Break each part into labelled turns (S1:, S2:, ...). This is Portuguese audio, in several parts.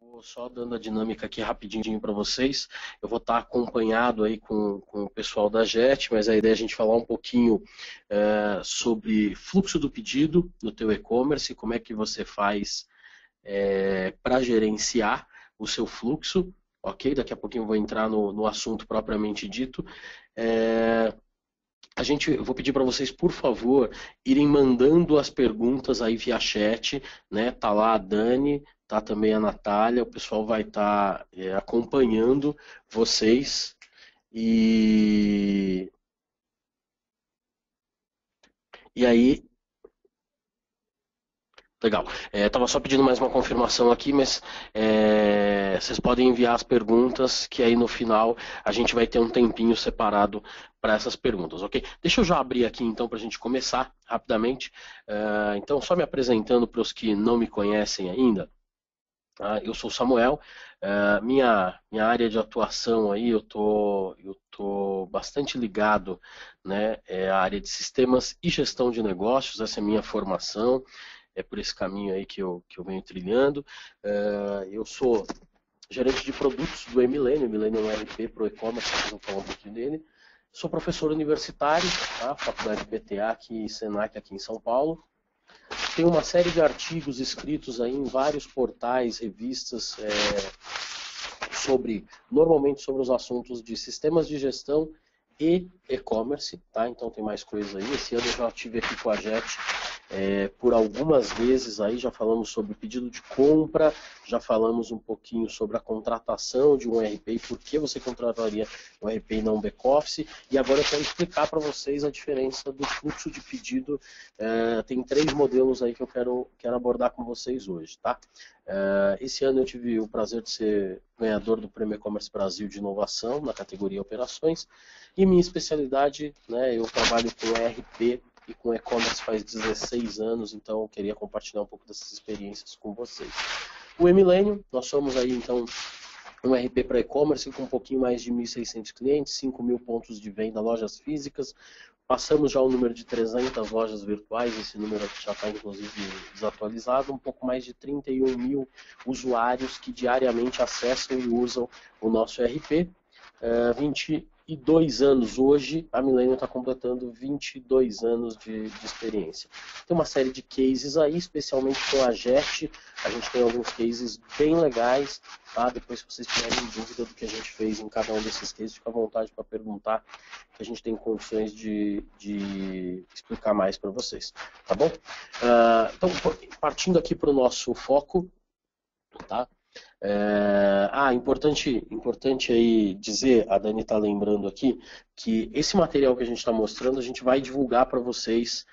S1: Vou só dando a dinâmica aqui rapidinho para vocês. Eu vou estar acompanhado aí com o pessoal da JET, mas a ideia é a gente falar um pouquinho sobre fluxo do pedido no teu e-commerce, como é que você faz para gerenciar o seu fluxo, ok? Daqui a pouquinho eu vou entrar no assunto propriamente dito. Eu vou pedir para vocês, por favor, irem mandando as perguntas aí via chat, né? Tá lá a Dani, tá também a Natália, o pessoal vai estar acompanhando vocês e aí, legal. Tava só pedindo mais uma confirmação aqui, mas vocês podem enviar as perguntas, que aí no final a gente vai ter um tempinho separado para essas perguntas, ok? Deixa eu já abrir aqui então para a gente começar rapidamente. Então, só me apresentando para os que não me conhecem ainda. Eu sou o Samuel. Minha área de atuação aí, eu tô bastante ligado, né, à área de sistemas e gestão de negócios. Essa é a minha formação. É por esse caminho aí que eu venho trilhando. Eu sou gerente de produtos do Emilênio. Emilênio é um RP para o e-commerce, vocês vão falar um pouquinho dele. Sou professor universitário, tá? Faculdade PTA aqui, Senac aqui em São Paulo. Tenho uma série de artigos escritos aí em vários portais, revistas, normalmente sobre os assuntos de sistemas de gestão e e-commerce, tá? Então tem mais coisas aí. Esse ano eu já estive aqui com a JET por algumas vezes aí, já falamos sobre pedido de compra, já falamos um pouquinho sobre a contratação de um RP e por que você contrataria um RP e não um back-office, e agora eu quero explicar para vocês a diferença do fluxo de pedido. Tem 3 modelos aí que eu quero abordar com vocês hoje, tá? Esse ano eu tive o prazer de ser ganhador do Prêmio E-Commerce Brasil de Inovação na categoria Operações, e minha especialidade, né, eu trabalho com RP e com e-commerce faz 16 anos, então eu queria compartilhar um pouco dessas experiências com vocês. O Emilênio, nós somos aí então um RP para e-commerce com um pouquinho mais de 1.600 clientes, 5.000 pontos de venda, lojas físicas. Passamos já o número de 300 lojas virtuais, esse número aqui já está inclusive desatualizado, um pouco mais de 31.000 usuários que diariamente acessam e usam o nosso RP. 22 anos hoje, a Millennium está completando 22 anos de experiência. Tem uma série de cases aí, especialmente com a JET, a gente tem alguns cases bem legais, tá? Depois, se vocês tiverem dúvida do que a gente fez em cada um desses cases, fica à vontade para perguntar, que a gente tem condições de explicar mais para vocês, tá bom? Então, partindo aqui para o nosso foco, tá? Importante aí dizer, a Dani está lembrando aqui, que esse material que a gente está mostrando, a gente vai divulgar para vocês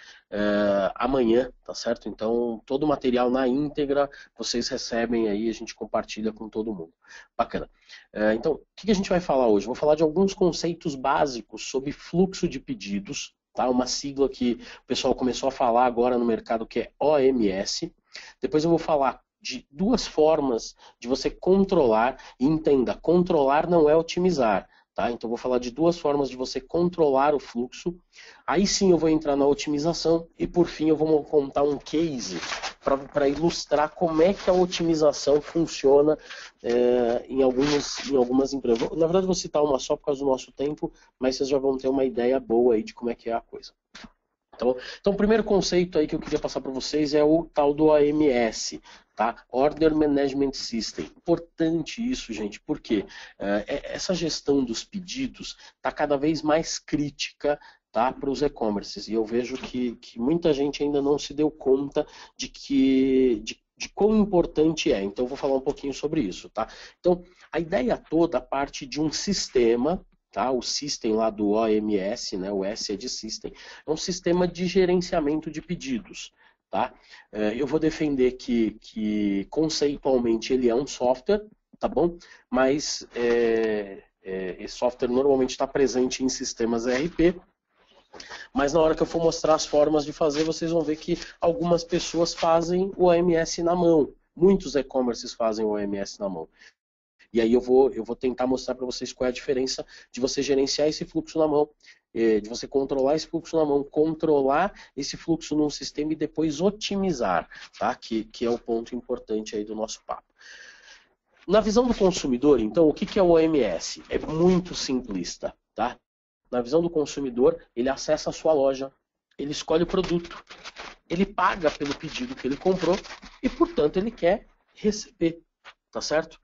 S1: amanhã, tá certo? Então, todo o material na íntegra, vocês recebem aí, a gente compartilha com todo mundo. Bacana. Então, o que a gente vai falar hoje? Vou falar de alguns conceitos básicos sobre fluxo de pedidos, tá? Uma sigla que o pessoal começou a falar agora no mercado, que é OMS. Depois eu vou falar de 2 formas de você controlar, e entenda, controlar não é otimizar, tá? Então eu vou falar de 2 formas de você controlar o fluxo, aí sim eu vou entrar na otimização, e por fim eu vou contar um case para ilustrar como é que a otimização funciona em algumas empresas. Na verdade eu vou citar uma só por causa do nosso tempo, mas vocês já vão ter uma ideia boa aí de como é que é a coisa. Então, o primeiro conceito aí que eu queria passar para vocês é o tal do OMS, tá? Order Management System. Importante isso, gente, porque essa gestão dos pedidos está cada vez mais crítica, tá, para os e-commerces. E eu vejo que muita gente ainda não se deu conta de quão importante é. Então, eu vou falar um pouquinho sobre isso, tá? Então, a ideia toda parte de um sistema. Tá? O System lá do OMS, né? O S é de System, é um sistema de gerenciamento de pedidos. Tá? Eu vou defender que conceitualmente ele é um software, tá bom? Mas esse software normalmente está presente em sistemas ERP, mas na hora que eu for mostrar as formas de fazer, vocês vão ver que algumas pessoas fazem o OMS na mão. Muitos e-commerces fazem o OMS na mão. E aí eu vou tentar mostrar para vocês qual é a diferença de você gerenciar esse fluxo na mão, de você controlar esse fluxo na mão, controlar esse fluxo num sistema e depois otimizar, tá? Que é o ponto importante aí do nosso papo. Na visão do consumidor, então, o que é o OMS? É muito simplista, tá? Na visão do consumidor, ele acessa a sua loja, ele escolhe o produto, ele paga pelo pedido que ele comprou e, portanto, ele quer receber, tá certo?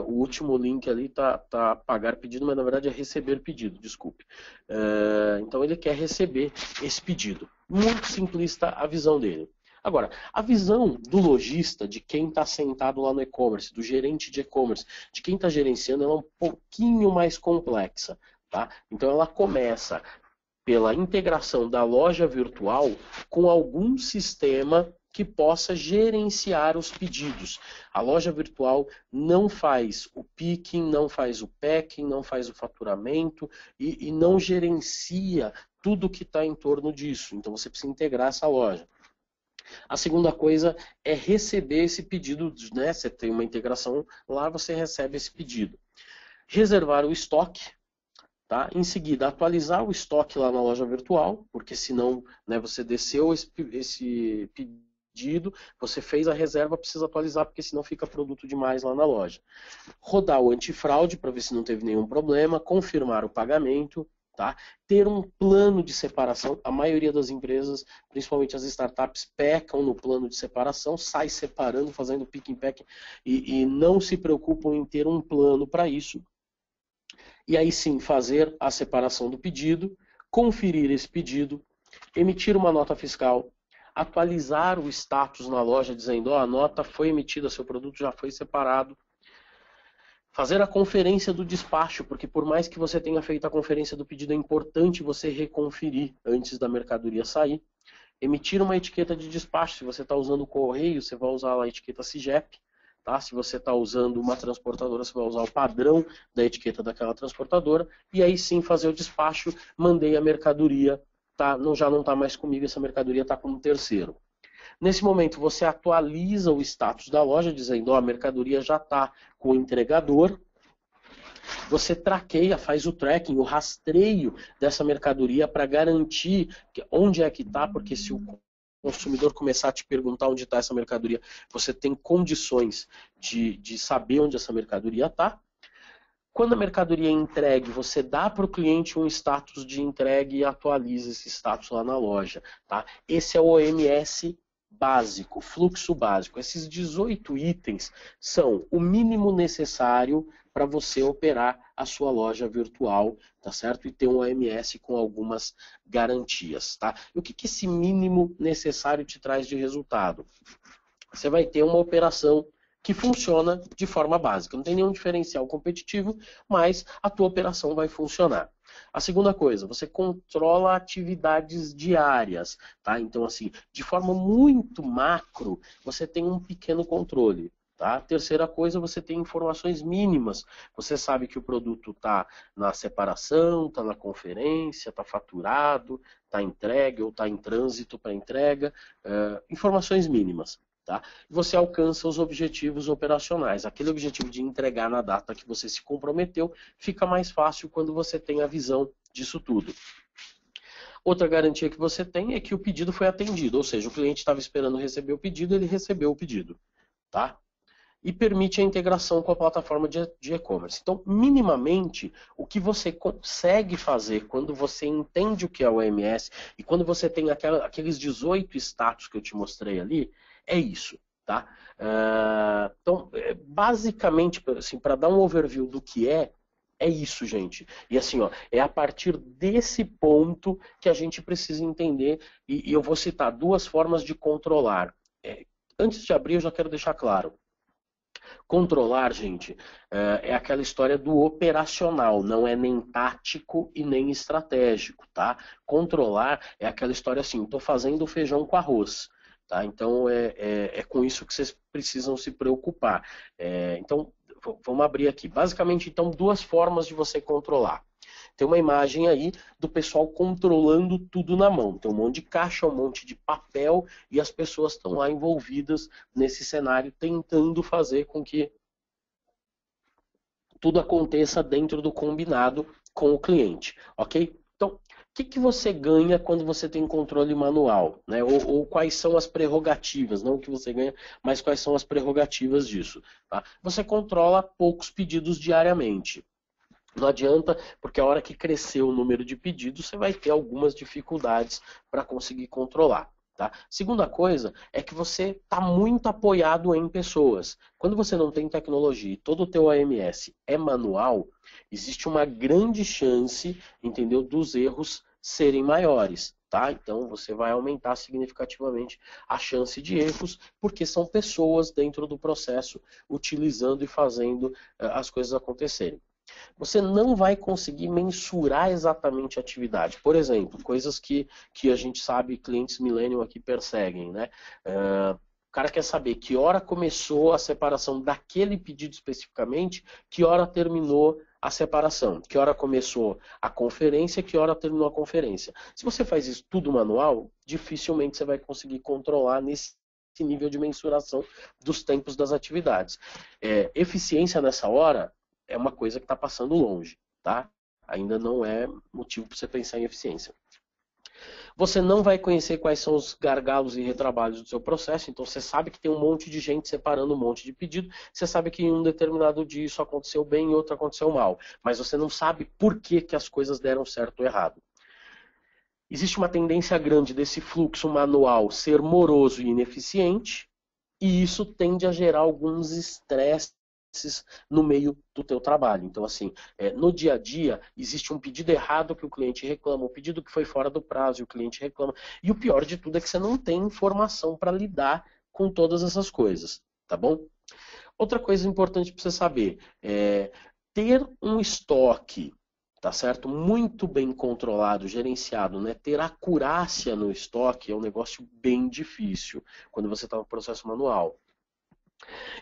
S1: O último link ali tá pagar pedido, mas na verdade é receber pedido, desculpe. Então ele quer receber esse pedido. Muito simplista a visão dele. Agora, a visão do lojista, de quem está sentado lá no e-commerce, do gerente de e-commerce, de quem está gerenciando, ela é um pouquinho mais complexa. Tá? Então ela começa pela integração da loja virtual com algum sistema que possa gerenciar os pedidos. A loja virtual não faz o picking, não faz o packing, não faz o faturamento e não gerencia tudo que está em torno disso. Então você precisa integrar essa loja. A segunda coisa é receber esse pedido, né? Você tem uma integração lá, você recebe esse pedido. Reservar o estoque. Tá? Em seguida, atualizar o estoque lá na loja virtual, porque senão, né, você desceu esse pedido, você fez a reserva, precisa atualizar, porque senão fica produto demais lá na loja. Rodar o antifraude para ver se não teve nenhum problema, confirmar o pagamento, tá? Ter um plano de separação. A maioria das empresas, principalmente as startups, pecam no plano de separação, sai separando, fazendo pick and pack e não se preocupam em ter um plano para isso. E aí sim, fazer a separação do pedido, conferir esse pedido, emitir uma nota fiscal, atualizar o status na loja dizendo, ó, a nota foi emitida, seu produto já foi separado. Fazer a conferência do despacho, porque por mais que você tenha feito a conferência do pedido, é importante você reconferir antes da mercadoria sair. Emitir uma etiqueta de despacho, se você está usando o correio, você vai usar a etiqueta CIGEP. Tá? Se você está usando uma transportadora, você vai usar o padrão da etiqueta daquela transportadora. E aí sim fazer o despacho, mandei a mercadoria, tá? Já não está mais comigo, essa mercadoria está com um terceiro. Nesse momento você atualiza o status da loja, dizendo, ó, a mercadoria já está com o entregador. Você traqueia, faz o tracking, o rastreio dessa mercadoria para garantir onde é que está, porque se o consumidor começar a te perguntar onde está essa mercadoria, você tem condições de saber onde essa mercadoria está. Quando a mercadoria é entregue, você dá para o cliente um status de entregue e atualiza esse status lá na loja. Tá? Esse é o OMS básico, fluxo básico. Esses 18 itens são o mínimo necessário para você operar a sua loja virtual, tá certo? E ter um OMS com algumas garantias, tá? E o que esse mínimo necessário te traz de resultado? Você vai ter uma operação que funciona de forma básica. Não tem nenhum diferencial competitivo, mas a tua operação vai funcionar. A segunda coisa, você controla atividades diárias, tá? Então, assim, de forma muito macro, você tem um pequeno controle. Tá? Terceira coisa, você tem informações mínimas. Você sabe que o produto está na separação, está na conferência, está faturado, está entregue ou está em trânsito para entrega. Informações mínimas. Tá? Você alcança os objetivos operacionais. Aquele objetivo de entregar na data que você se comprometeu fica mais fácil quando você tem a visão disso tudo. Outra garantia que você tem é que o pedido foi atendido, ou seja, o cliente estava esperando receber o pedido, ele recebeu o pedido. Tá? E permite a integração com a plataforma de e-commerce. Então, minimamente, o que você consegue fazer quando você entende o que é o OMS e quando você tem aqueles 18 status que eu te mostrei ali, é isso. Tá? Então, basicamente, assim, para dar um overview do que é isso, gente. E assim, ó, é a partir desse ponto que a gente precisa entender, e eu vou citar duas formas de controlar. Antes de abrir, eu já quero deixar claro. Controlar, gente, é aquela história do operacional, não é nem tático e nem estratégico, tá? Controlar é aquela história assim, estou fazendo feijão com arroz, tá? Então é com isso que vocês precisam se preocupar. Então, vamos abrir aqui. Basicamente, então, duas formas de você controlar. Tem uma imagem aí do pessoal controlando tudo na mão. Tem um monte de caixa, um monte de papel e as pessoas estão lá envolvidas nesse cenário tentando fazer com que tudo aconteça dentro do combinado com o cliente, ok? Então, que você ganha quando você tem controle manual, né? Ou quais são as prerrogativas, não o que você ganha, mas quais são as prerrogativas disso, tá? Você controla poucos pedidos diariamente. Não adianta, porque a hora que crescer o número de pedidos, você vai ter algumas dificuldades para conseguir controlar. Tá? Segunda coisa é que você está muito apoiado em pessoas. Quando você não tem tecnologia e todo o teu AMS é manual, existe uma grande chance, entendeu, dos erros serem maiores. Tá? Então você vai aumentar significativamente a chance de erros, porque são pessoas dentro do processo utilizando e fazendo as coisas acontecerem. Você não vai conseguir mensurar exatamente a atividade. Por exemplo, coisas que a gente sabe, clientes millennial aqui perseguem, né? O cara quer saber que hora começou a separação daquele pedido especificamente, que hora terminou a separação, que hora começou a conferência, que hora terminou a conferência. Se você faz isso tudo manual, dificilmente você vai conseguir controlar nesse nível de mensuração dos tempos das atividades. Eficiência nessa hora é uma coisa que está passando longe, tá? Ainda não é motivo para você pensar em eficiência. Você não vai conhecer quais são os gargalos e retrabalhos do seu processo, então você sabe que tem um monte de gente separando um monte de pedido, você sabe que em um determinado dia isso aconteceu bem e outro aconteceu mal, mas você não sabe por que as coisas deram certo ou errado. Existe uma tendência grande desse fluxo manual ser moroso e ineficiente, e isso tende a gerar alguns estresses no meio do teu trabalho. Então, assim, no dia a dia, existe um pedido errado que o cliente reclama, um pedido que foi fora do prazo e o cliente reclama. E o pior de tudo é que você não tem informação para lidar com todas essas coisas, tá bom? Outra coisa importante para você saber é ter um estoque, tá certo? Muito bem controlado, gerenciado, né? Ter acurácia no estoque é um negócio bem difícil quando você está no processo manual.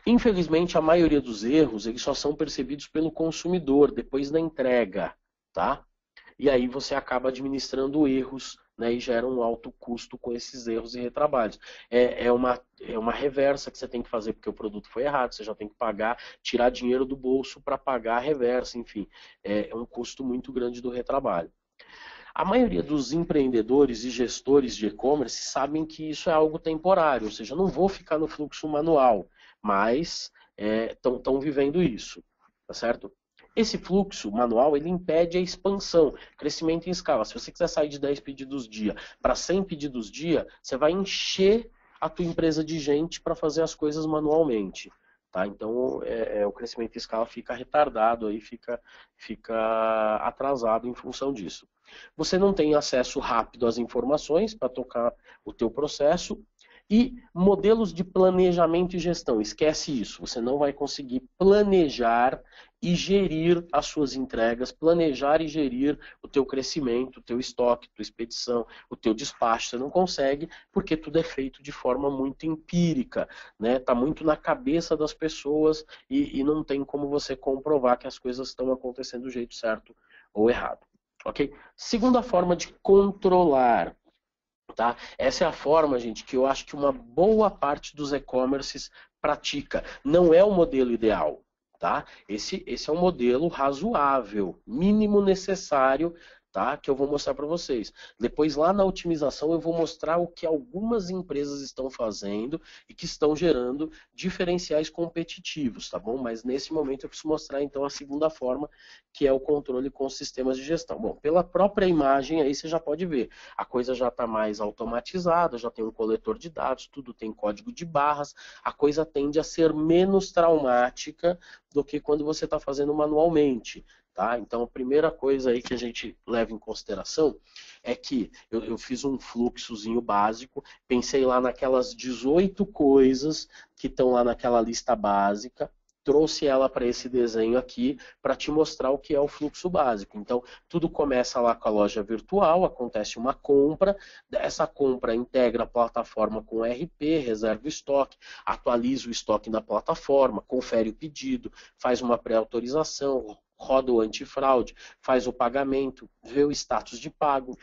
S1: Infelizmente, a maioria dos erros eles só são percebidos pelo consumidor depois da entrega, tá? E aí você acaba administrando erros, né, e gera um alto custo com esses erros e retrabalhos. É uma reversa que você tem que fazer porque o produto foi errado, você já tem que pagar, tirar dinheiro do bolso para pagar a reversa, enfim. É um custo muito grande do retrabalho. A maioria dos empreendedores e gestores de e-commerce sabem que isso é algo temporário, ou seja, não vou ficar no fluxo manual, mas estão vivendo isso, tá certo? Esse fluxo manual ele impede a expansão, crescimento em escala. Se você quiser sair de 10 pedidos dia para 100 pedidos dia, você vai encher a tua empresa de gente para fazer as coisas manualmente. Tá? Então o crescimento em escala fica retardado, aí fica atrasado em função disso. Você não tem acesso rápido às informações para tocar o teu processo e modelos de planejamento e gestão. Esquece isso, você não vai conseguir planejar e gerir as suas entregas, planejar e gerir o teu crescimento, o teu estoque, a tua expedição, o teu despacho. Você não consegue porque tudo é feito de forma muito empírica, né? Tá muito na cabeça das pessoas e não tem como você comprovar que as coisas estão acontecendo do jeito certo ou errado. Ok? Segunda forma de controlar. Tá? Essa é a forma, gente, que eu acho que uma boa parte dos e-commerces pratica. Não é o modelo ideal. Tá? Esse é um modelo razoável, mínimo necessário, tá? Que eu vou mostrar para vocês. Depois, lá na otimização, eu vou mostrar o que algumas empresas estão fazendo e que estão gerando diferenciais competitivos, tá bom? Mas nesse momento eu preciso mostrar, então, a segunda forma, que é o controle com sistemas de gestão. Bom, pela própria imagem aí você já pode ver, a coisa já está mais automatizada, já tem um coletor de dados, tudo tem código de barras, a coisa tende a ser menos traumática do que quando você está fazendo manualmente. Tá? Então, a primeira coisa aí que a gente leva em consideração é que eu fiz um fluxozinho básico, pensei lá naquelas 18 coisas que estão lá naquela lista básica, trouxe ela para esse desenho aqui para te mostrar o que é o fluxo básico. Então, tudo começa lá com a loja virtual, acontece uma compra, essa compra integra a plataforma com RP, reserva o estoque, atualiza o estoque na plataforma, confere o pedido, faz uma pré-autorização, roda o antifraude, faz o pagamento, vê o status de pago,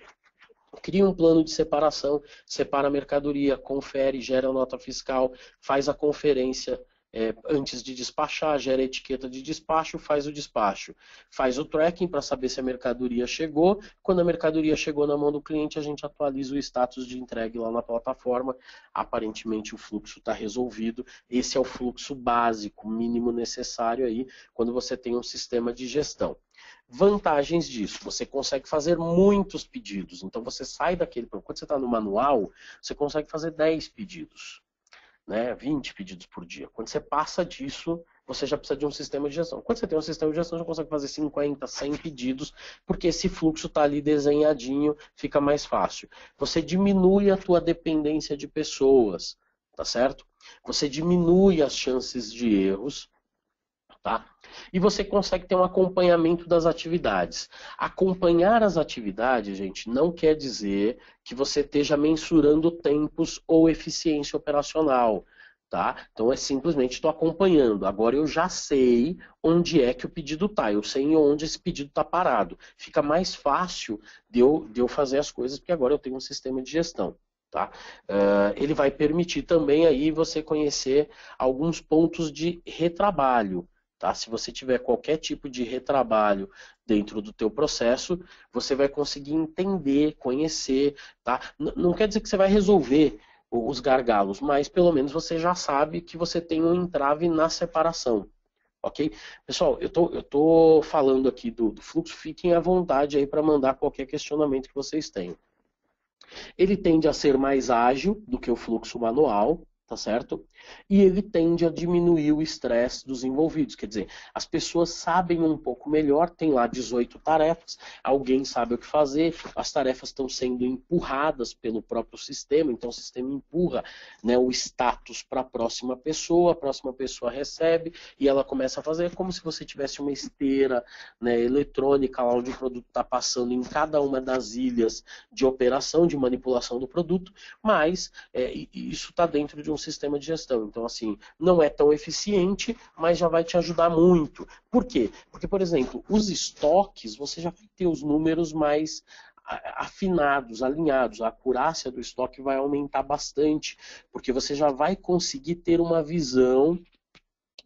S1: cria um plano de separação, separa a mercadoria, confere, gera a nota fiscal, faz a conferência, antes de despachar, gera a etiqueta de despacho, faz o despacho. Faz o tracking para saber se a mercadoria chegou. Quando a mercadoria chegou na mão do cliente, a gente atualiza o status de entregue lá na plataforma. Aparentemente o fluxo está resolvido. Esse é o fluxo básico, mínimo necessário aí, quando você tem um sistema de gestão. Vantagens disso, você consegue fazer muitos pedidos. Então você sai daquele... Quando você está no manual, você consegue fazer 10 pedidos. 20 pedidos por dia. Quando você passa disso, você já precisa de um sistema de gestão. Quando você tem um sistema de gestão, você consegue fazer 50, 100 pedidos, porque esse fluxo está ali desenhadinho, fica mais fácil. Você diminui a tua dependência de pessoas, tá certo? Você diminui as chances de erros, tá? E você consegue ter um acompanhamento das atividades. Acompanhar as atividades, gente, não quer dizer que você esteja mensurando tempos ou eficiência operacional, tá? Então é simplesmente estou acompanhando. Agora eu já sei onde é que o pedido está, eu sei onde esse pedido está parado. Fica mais fácil de eu fazer as coisas, porque agora eu tenho um sistema de gestão. Tá? Ele vai permitir também aí você conhecer alguns pontos de retrabalho. Tá? Se você tiver qualquer tipo de retrabalho dentro do teu processo, você vai conseguir entender, conhecer. Tá? Não quer dizer que você vai resolver os gargalos, mas pelo menos você já sabe que você tem um entrave na separação. Ok? Pessoal, eu tô falando aqui do fluxo, fiquem à vontade aí para mandar qualquer questionamento que vocês tenham. Ele tende a ser mais ágil do que o fluxo manual, tá certo? E ele tende a diminuir o estresse dos envolvidos. Quer dizer, as pessoas sabem um pouco melhor, tem lá 18 tarefas, alguém sabe o que fazer, as tarefas estão sendo empurradas pelo próprio sistema, então o sistema empurra, né, o status para a próxima pessoa recebe e ela começa a fazer como se você tivesse uma esteira, né, eletrônica lá onde o produto está passando em cada uma das ilhas de operação, de manipulação do produto, mas isso está dentro de um sistema de gestão. Então, assim, não é tão eficiente, mas já vai te ajudar muito. Por quê? Porque, por exemplo, os estoques, você já vai ter os números mais afinados, alinhados. A acurácia do estoque vai aumentar bastante, porque você já vai conseguir ter uma visão.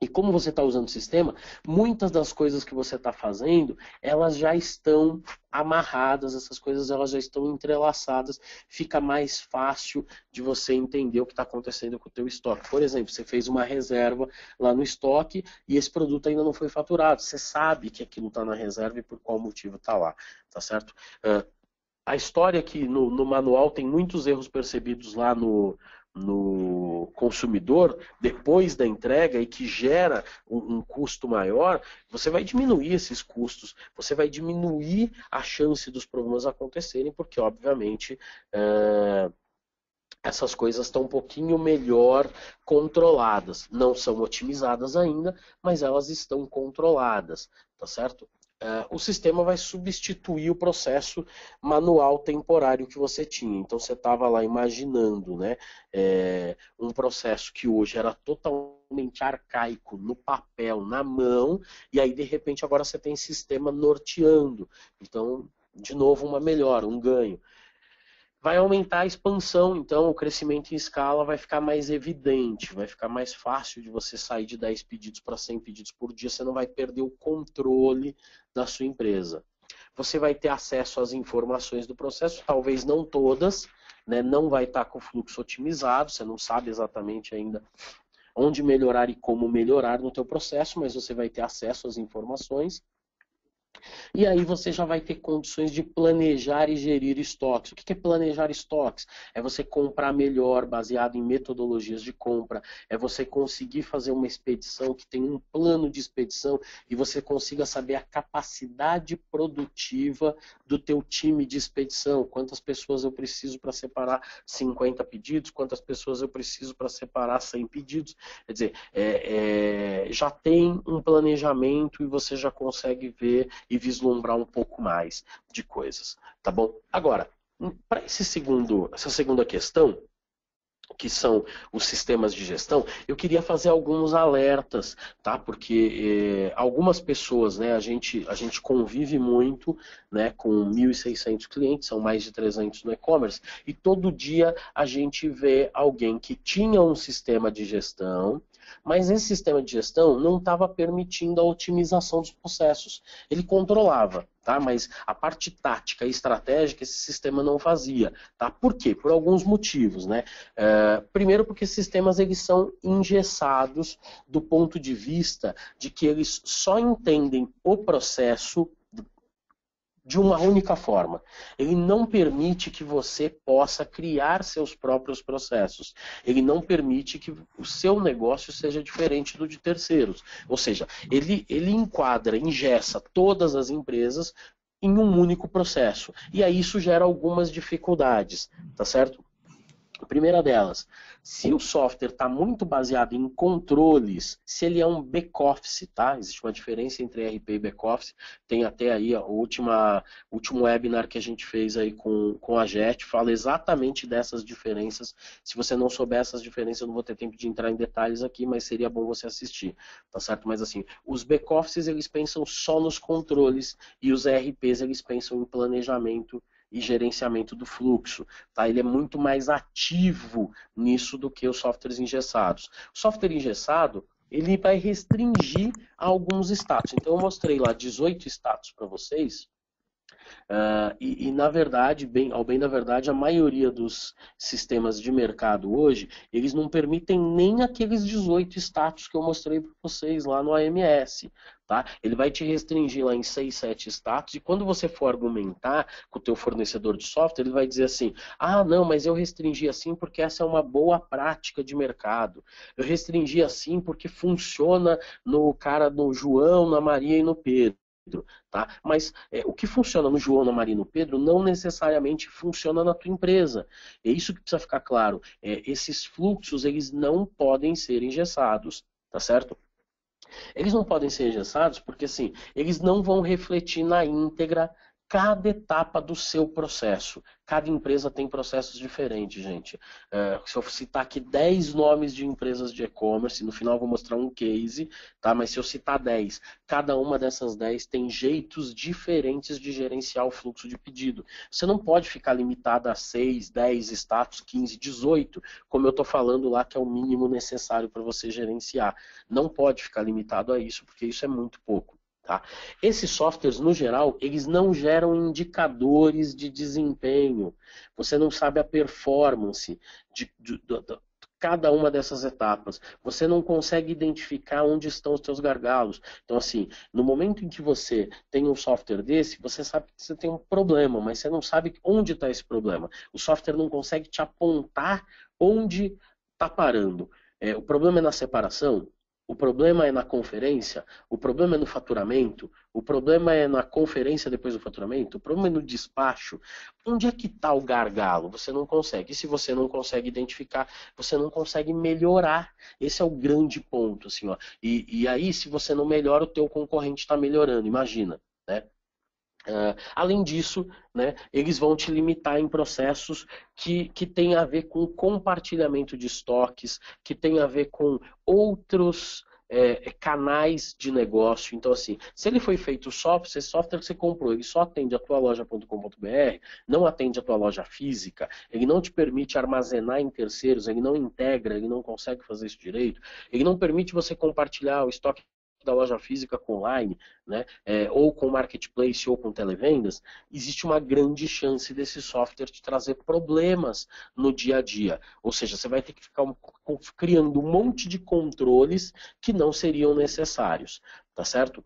S1: E como você está usando o sistema, muitas das coisas que você está fazendo, elas já estão amarradas, essas coisas elas já estão entrelaçadas, fica mais fácil de você entender o que está acontecendo com o teu estoque. Por exemplo, você fez uma reserva lá no estoque e esse produto ainda não foi faturado. Você sabe que aquilo está na reserva e por qual motivo está lá, tá certo? A história que no manual tem muitos erros percebidos lá no consumidor depois da entrega e que gera um custo maior, você vai diminuir esses custos, você vai diminuir a chance dos problemas acontecerem, porque obviamente essas coisas estão um pouquinho melhor controladas. Não são otimizadas ainda, mas elas estão controladas, tá certo? O sistema vai substituir o processo manual temporário que você tinha. Então você estava lá imaginando, né, um processo que hoje era totalmente arcaico, no papel, na mão, e aí de repente agora você tem sistema norteando. Então, de novo, uma melhora, um ganho. Vai aumentar a expansão, então o crescimento em escala vai ficar mais evidente, vai ficar mais fácil de você sair de 10 pedidos para 100 pedidos por dia, você não vai perder o controle da sua empresa. Você vai ter acesso às informações do processo, talvez não todas, né, não vai estar com o fluxo otimizado, você não sabe exatamente ainda onde melhorar e como melhorar no teu processo, mas você vai ter acesso às informações. E aí você já vai ter condições de planejar e gerir estoques. O que é planejar estoques? É você comprar melhor, baseado em metodologias de compra. É você conseguir fazer uma expedição que tem um plano de expedição e você consiga saber a capacidade produtiva do teu time de expedição. Quantas pessoas eu preciso para separar 50 pedidos, quantas pessoas eu preciso para separar 100 pedidos. Quer dizer, já tem um planejamento e você já consegue ver e vislumbrar um pouco mais de coisas, tá bom? Agora, para essa segunda questão, que são os sistemas de gestão, eu queria fazer alguns alertas, tá? Porque algumas pessoas, né, a gente convive muito, né, com 1.600 clientes, são mais de 300 no e-commerce, e todo dia a gente vê alguém que tinha um sistema de gestão, mas esse sistema de gestão não estava permitindo a otimização dos processos. Ele controlava, tá? Mas a parte tática e estratégica esse sistema não fazia, tá? Por quê? por alguns motivos, né? Primeiro porque esses sistemas eles são engessados do ponto de vista de que eles só entendem o processo de uma única forma. Ele não permite que você possa criar seus próprios processos. Ele não permite que o seu negócio seja diferente do de terceiros. Ou seja, ele enquadra, engessa todas as empresas em um único processo. E aí isso gera algumas dificuldades, tá certo? A primeira delas, se o software está muito baseado em controles, se ele é um back-office, tá? Existe uma diferença entre ERP e back-office. Tem até aí o último webinar que a gente fez aí com a JET, fala exatamente dessas diferenças. Se você não souber essas diferenças, eu não vou ter tempo de entrar em detalhes aqui, mas seria bom você assistir, tá certo? Mas assim, os back-offices eles pensam só nos controles e os ERPs eles pensam em planejamento e gerenciamento do fluxo. Tá? Ele é muito mais ativo nisso do que os softwares engessados. O software engessado, ele vai restringir alguns status. Então eu mostrei lá 18 status para vocês, na verdade, ao bem da verdade, a maioria dos sistemas de mercado hoje, eles não permitem nem aqueles 18 status que eu mostrei para vocês lá no AMS. Tá? Ele vai te restringir lá em 6, 7 status, e quando você for argumentar com o teu fornecedor de software, ele vai dizer assim, ah, não, mas eu restringi assim porque essa é uma boa prática de mercado. Eu restringi assim porque funciona no João, na Maria e no Pedro. Tá? Mas o que funciona no João, na Maria e no Pedro não necessariamente funciona na tua empresa. É isso que precisa ficar claro. Esses fluxos eles não podem ser engessados, tá certo? Eles não podem ser engessados porque assim, eles não vão refletir na íntegra cada etapa do seu processo. Cada empresa tem processos diferentes, gente. Se eu citar aqui 10 nomes de empresas de e-commerce, no final eu vou mostrar um case, tá? Mas se eu citar 10, cada uma dessas 10 tem jeitos diferentes de gerenciar o fluxo de pedido. Você não pode ficar limitado a 6, 10 status, 15, 18, como eu estou falando lá, que é o mínimo necessário para você gerenciar. Não pode ficar limitado a isso, porque isso é muito pouco. Tá? Esses softwares, no geral, eles não geram indicadores de desempenho. Você não sabe a performance de cada uma dessas etapas. Você não consegue identificar onde estão os seus gargalos. Então, assim, no momento em que você tem um software desse, você sabe que você tem um problema, mas você não sabe onde está esse problema. O software não consegue te apontar onde está parando. O problema é na separação? O problema é na conferência, o problema é no faturamento, o problema é na conferência depois do faturamento, o problema é no despacho. Onde é que está o gargalo? Você não consegue. E se você não consegue identificar, você não consegue melhorar. Esse é o grande ponto. Assim, ó. E aí, se você não melhora, o teu concorrente está melhorando, imagina. Né? Além disso, né, eles vão te limitar em processos que tem a ver com compartilhamento de estoques, que tem a ver com outros canais de negócio. Então, assim, se ele foi feito software, esse software que você comprou, ele só atende a tua loja.com.br, não atende a tua loja física, ele não te permite armazenar em terceiros, ele não integra, ele não consegue fazer isso direito, ele não permite você compartilhar o estoque da loja física com online, né, ou com marketplace ou com televendas, existe uma grande chance desse software te trazer problemas no dia a dia. Ou seja, você vai ter que ficar criando um monte de controles que não seriam necessários, tá certo?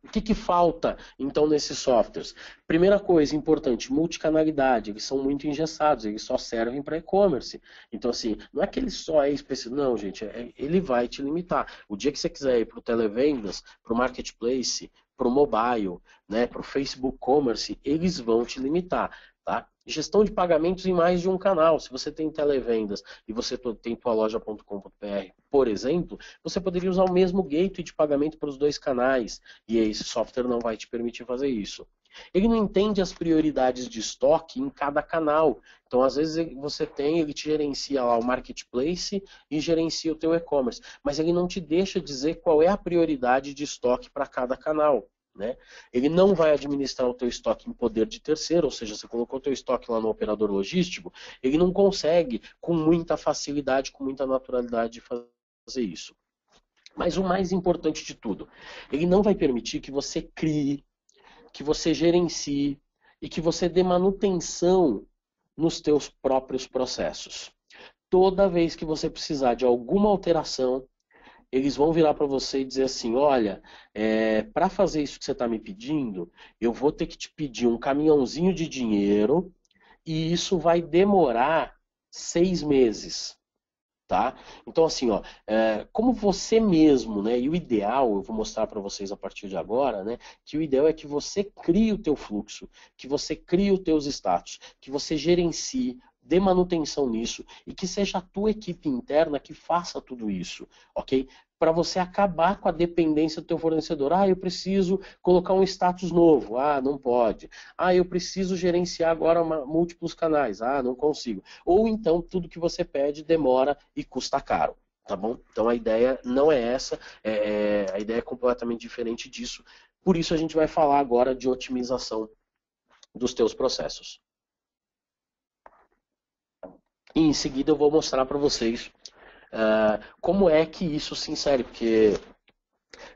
S1: O que falta, então, nesses softwares? Primeira coisa importante, multicanalidade. Eles são muito engessados, eles só servem para e-commerce. Então, assim, não é que ele só é específico. Não, gente, ele vai te limitar. O dia que você quiser ir para o televendas, para o marketplace, para o mobile, né, para o Facebook Commerce, eles vão te limitar. Tá? Gestão de pagamentos em mais de um canal. Se você tem televendas e você tem tua loja.com.br, por exemplo, você poderia usar o mesmo gateway de pagamento para os dois canais. E esse software não vai te permitir fazer isso. Ele não entende as prioridades de estoque em cada canal. Então, às vezes, ele te gerencia lá o marketplace e gerencia o teu e-commerce. Mas ele não te deixa dizer qual é a prioridade de estoque para cada canal. Né? Ele não vai administrar o teu estoque em poder de terceiro, ou seja, você colocou o teu estoque lá no operador logístico, ele não consegue com muita facilidade, com muita naturalidade fazer isso. Mas o mais importante de tudo, ele não vai permitir que você crie, que você gerencie e que você dê manutenção nos teus próprios processos. Toda vez que você precisar de alguma alteração, eles vão virar para você e dizer assim, olha, para fazer isso que você está me pedindo, eu vou ter que te pedir um caminhãozinho de dinheiro e isso vai demorar 6 meses. Tá? Então assim, ó, como você mesmo, né, e o ideal, eu vou mostrar para vocês a partir de agora, né, que o ideal é que você crie o teu fluxo, que você crie os teus status, que você gerencie, dê manutenção nisso e que seja a tua equipe interna que faça tudo isso, ok? Para você acabar com a dependência do teu fornecedor. Ah, eu preciso colocar um status novo. Ah, não pode. Ah, eu preciso gerenciar agora múltiplos canais. Ah, não consigo. Ou então tudo que você pede demora e custa caro. Tá bom? Então a ideia não é essa, a ideia é completamente diferente disso. Por isso a gente vai falar agora de otimização dos teus processos. E em seguida eu vou mostrar para vocês como é que isso se insere, porque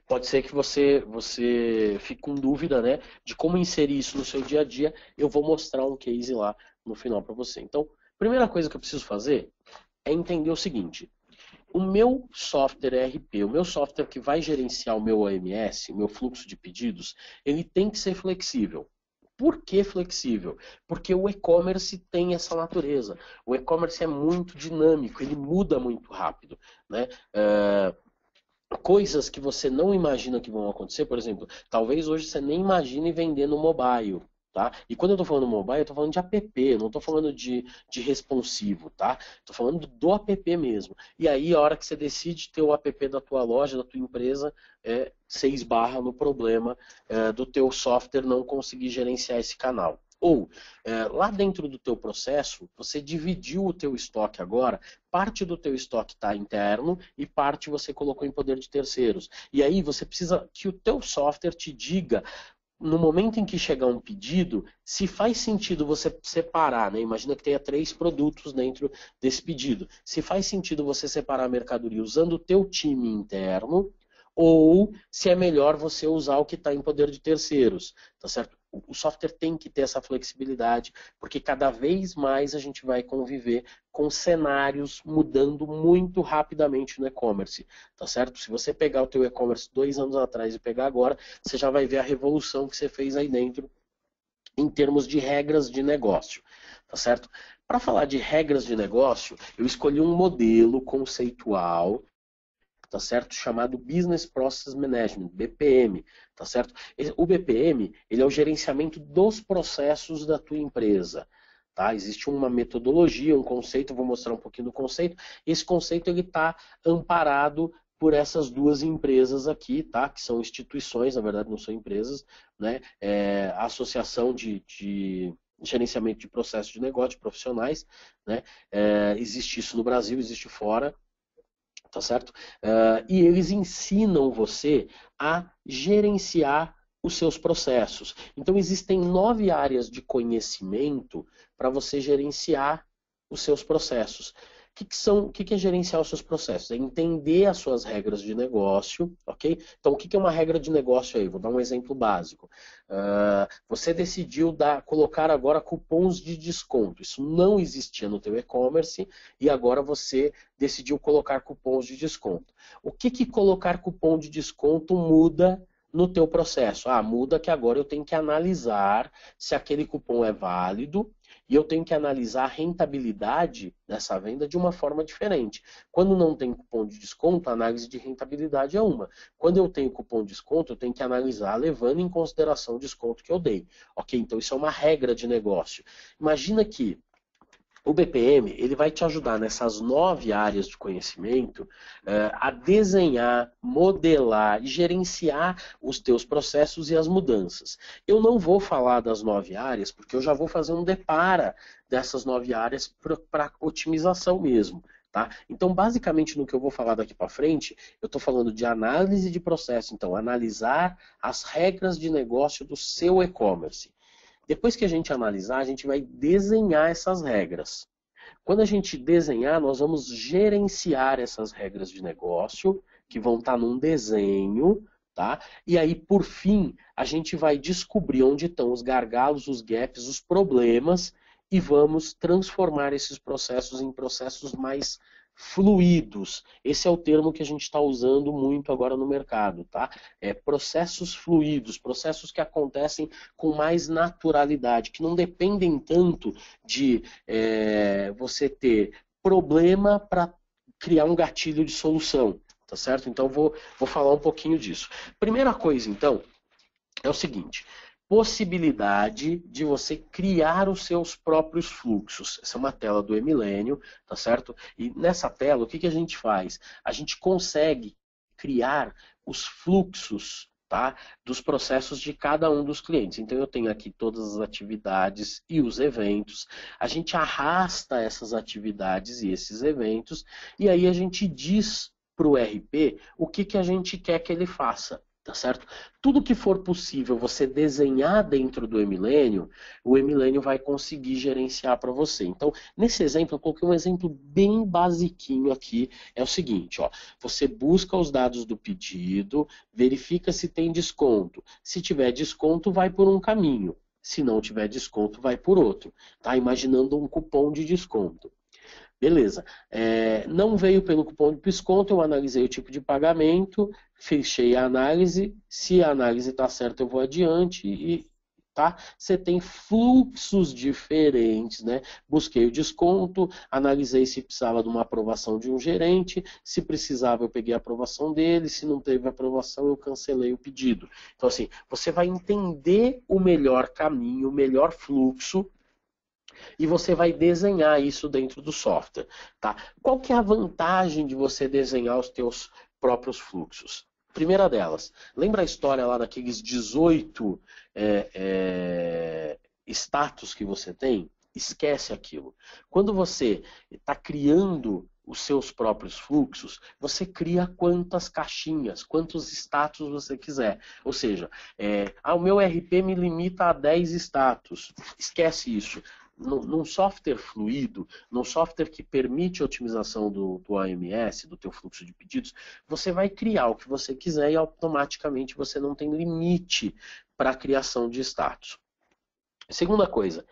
S1: pode ser que você fique com dúvida, né, de como inserir isso no seu dia a dia. Eu vou mostrar um case lá no final para você. Então, primeira coisa que eu preciso fazer é entender o seguinte. O meu software ERP, o meu software que vai gerenciar o meu OMS, o meu fluxo de pedidos, ele tem que ser flexível. Por que flexível? Porque o e-commerce tem essa natureza. O e-commerce é muito dinâmico, ele muda muito rápido. Né? Coisas que você não imagina que vão acontecer, por exemplo, talvez hoje você nem imagine vender no mobile. Tá? E quando eu estou falando mobile, eu estou falando de app, não estou falando de responsivo, tá? Estou falando do app mesmo. E aí, a hora que você decide ter o app da tua loja, da tua empresa, você esbarra no problema do teu software não conseguir gerenciar esse canal. Ou, lá dentro do teu processo, você dividiu o teu estoque agora, parte do teu estoque está interno e parte você colocou em poder de terceiros. E aí você precisa que o teu software te diga no momento em que chegar um pedido, se faz sentido você separar, né? Imagina que tenha 3 produtos dentro desse pedido. Se faz sentido você separar a mercadoria usando o teu time interno, ou se é melhor você usar o que está em poder de terceiros, tá certo? O software tem que ter essa flexibilidade, porque cada vez mais a gente vai conviver com cenários mudando muito rapidamente no e-commerce, tá certo? Se você pegar o teu e-commerce 2 anos atrás e pegar agora, você já vai ver a revolução que você fez aí dentro em termos de regras de negócio, tá certo? Para falar de regras de negócio, eu escolhi um modelo conceitual, tá certo? Chamado Business Process Management, BPM, tá certo? O BPM, ele é o gerenciamento dos processos da tua empresa, tá? Existe uma metodologia, um conceito, eu vou mostrar um pouquinho do conceito. Esse conceito ele está amparado por essas duas empresas aqui, tá? Que são instituições, na verdade não são empresas, né? A Associação de Gerenciamento de Processos de Negócio, de profissionais, né? Existe isso no Brasil, existe fora, tá certo? E eles ensinam você a gerenciar os seus processos. Então existem 9 áreas de conhecimento para você gerenciar os seus processos. O que é gerenciar os seus processos? É entender as suas regras de negócio, ok? Então, o que é uma regra de negócio aí? Vou dar um exemplo básico. Você decidiu colocar agora cupons de desconto. Isso não existia no teu e-commerce e agora você decidiu colocar cupons de desconto. O que colocar cupom de desconto muda no teu processo? Muda que agora eu tenho que analisar se aquele cupom é válido E eu tenho que analisar a rentabilidade dessa venda de uma forma diferente. Quando não tem cupom de desconto, a análise de rentabilidade é uma. Quando eu tenho cupom de desconto, eu tenho que analisar levando em consideração o desconto que eu dei. Ok? Então isso é uma regra de negócio. Imagina que o BPM ele vai te ajudar nessas 9 áreas de conhecimento a desenhar, modelar e gerenciar os teus processos e as mudanças. Eu não vou falar das 9 áreas, porque eu já vou fazer um depara dessas 9 áreas para otimização mesmo. Tá? Então, basicamente, no que eu vou falar daqui para frente, eu estou falando de análise de processo. Então, analisar as regras de negócio do seu e-commerce. Depois que a gente analisar, a gente vai desenhar essas regras. Quando a gente desenhar, nós vamos gerenciar essas regras de negócio, que vão estar num desenho, tá? E aí, por fim, a gente vai descobrir onde estão os gargalos, os gaps, os problemas, e vamos transformar esses processos em processos mais fluidos. Esse é o termo que a gente está usando muito agora no mercado, tá? Processos fluidos, processos que acontecem com mais naturalidade, que não dependem tanto de você ter problema para criar um gatilho de solução, tá certo? Então vou falar um pouquinho disso. Primeira coisa, então, é o seguinte: possibilidade de você criar os seus próprios fluxos. Essa é uma tela do e-milênio, tá certo? E nessa tela, o que a gente faz? A gente consegue criar os fluxos, tá, dos processos de cada um dos clientes. Então eu tenho aqui todas as atividades e os eventos. A gente arrasta essas atividades e esses eventos e aí a gente diz para o RP o que a gente quer que ele faça. Tá certo? Tudo que for possível você desenhar dentro do e-milênio, o e-milênio vai conseguir gerenciar para você. Então, nesse exemplo, eu coloquei um exemplo bem basiquinho aqui. É o seguinte, ó, você busca os dados do pedido, verifica se tem desconto. Se tiver desconto, vai por um caminho. Se não tiver desconto, vai por outro. Tá? Imaginando um cupom de desconto. Beleza, não veio pelo cupom de desconto, eu analisei o tipo de pagamento, fechei a análise, se a análise está certa eu vou adiante e tá? Você tem fluxos diferentes, né? Busquei o desconto, analisei se precisava de uma aprovação de um gerente, se precisava eu peguei a aprovação dele, se não teve aprovação eu cancelei o pedido. Então assim, você vai entender o melhor caminho, o melhor fluxo, e você vai desenhar isso dentro do software. Tá? Qual que é a vantagem de você desenhar os teus próprios fluxos? Primeira delas, lembra a história lá daqueles 18 status que você tem? Esquece aquilo. Quando você está criando os seus próprios fluxos, você cria quantas caixinhas, quantos status você quiser. Ou seja, o meu RP me limita a 10 status. Esquece isso. Num software fluido, num software que permite a otimização do AMS, do teu fluxo de pedidos, você vai criar o que você quiser e automaticamente você não tem limite para a criação de status. Segunda coisa,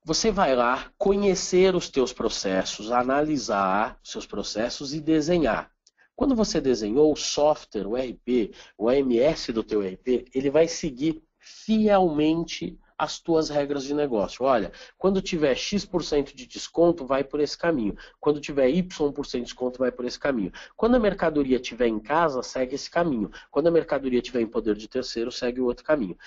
S1: você vai lá conhecer os teus processos, analisar os seus processos e desenhar. Quando você desenhou o software, o RP, o AMS do teu RP, ele vai seguir fielmente as tuas regras de negócio. Olha, quando tiver X% de desconto, vai por esse caminho. Quando tiver Y% de desconto, vai por esse caminho. Quando a mercadoria estiver em casa, segue esse caminho. Quando a mercadoria estiver em poder de terceiro, segue o outro caminho.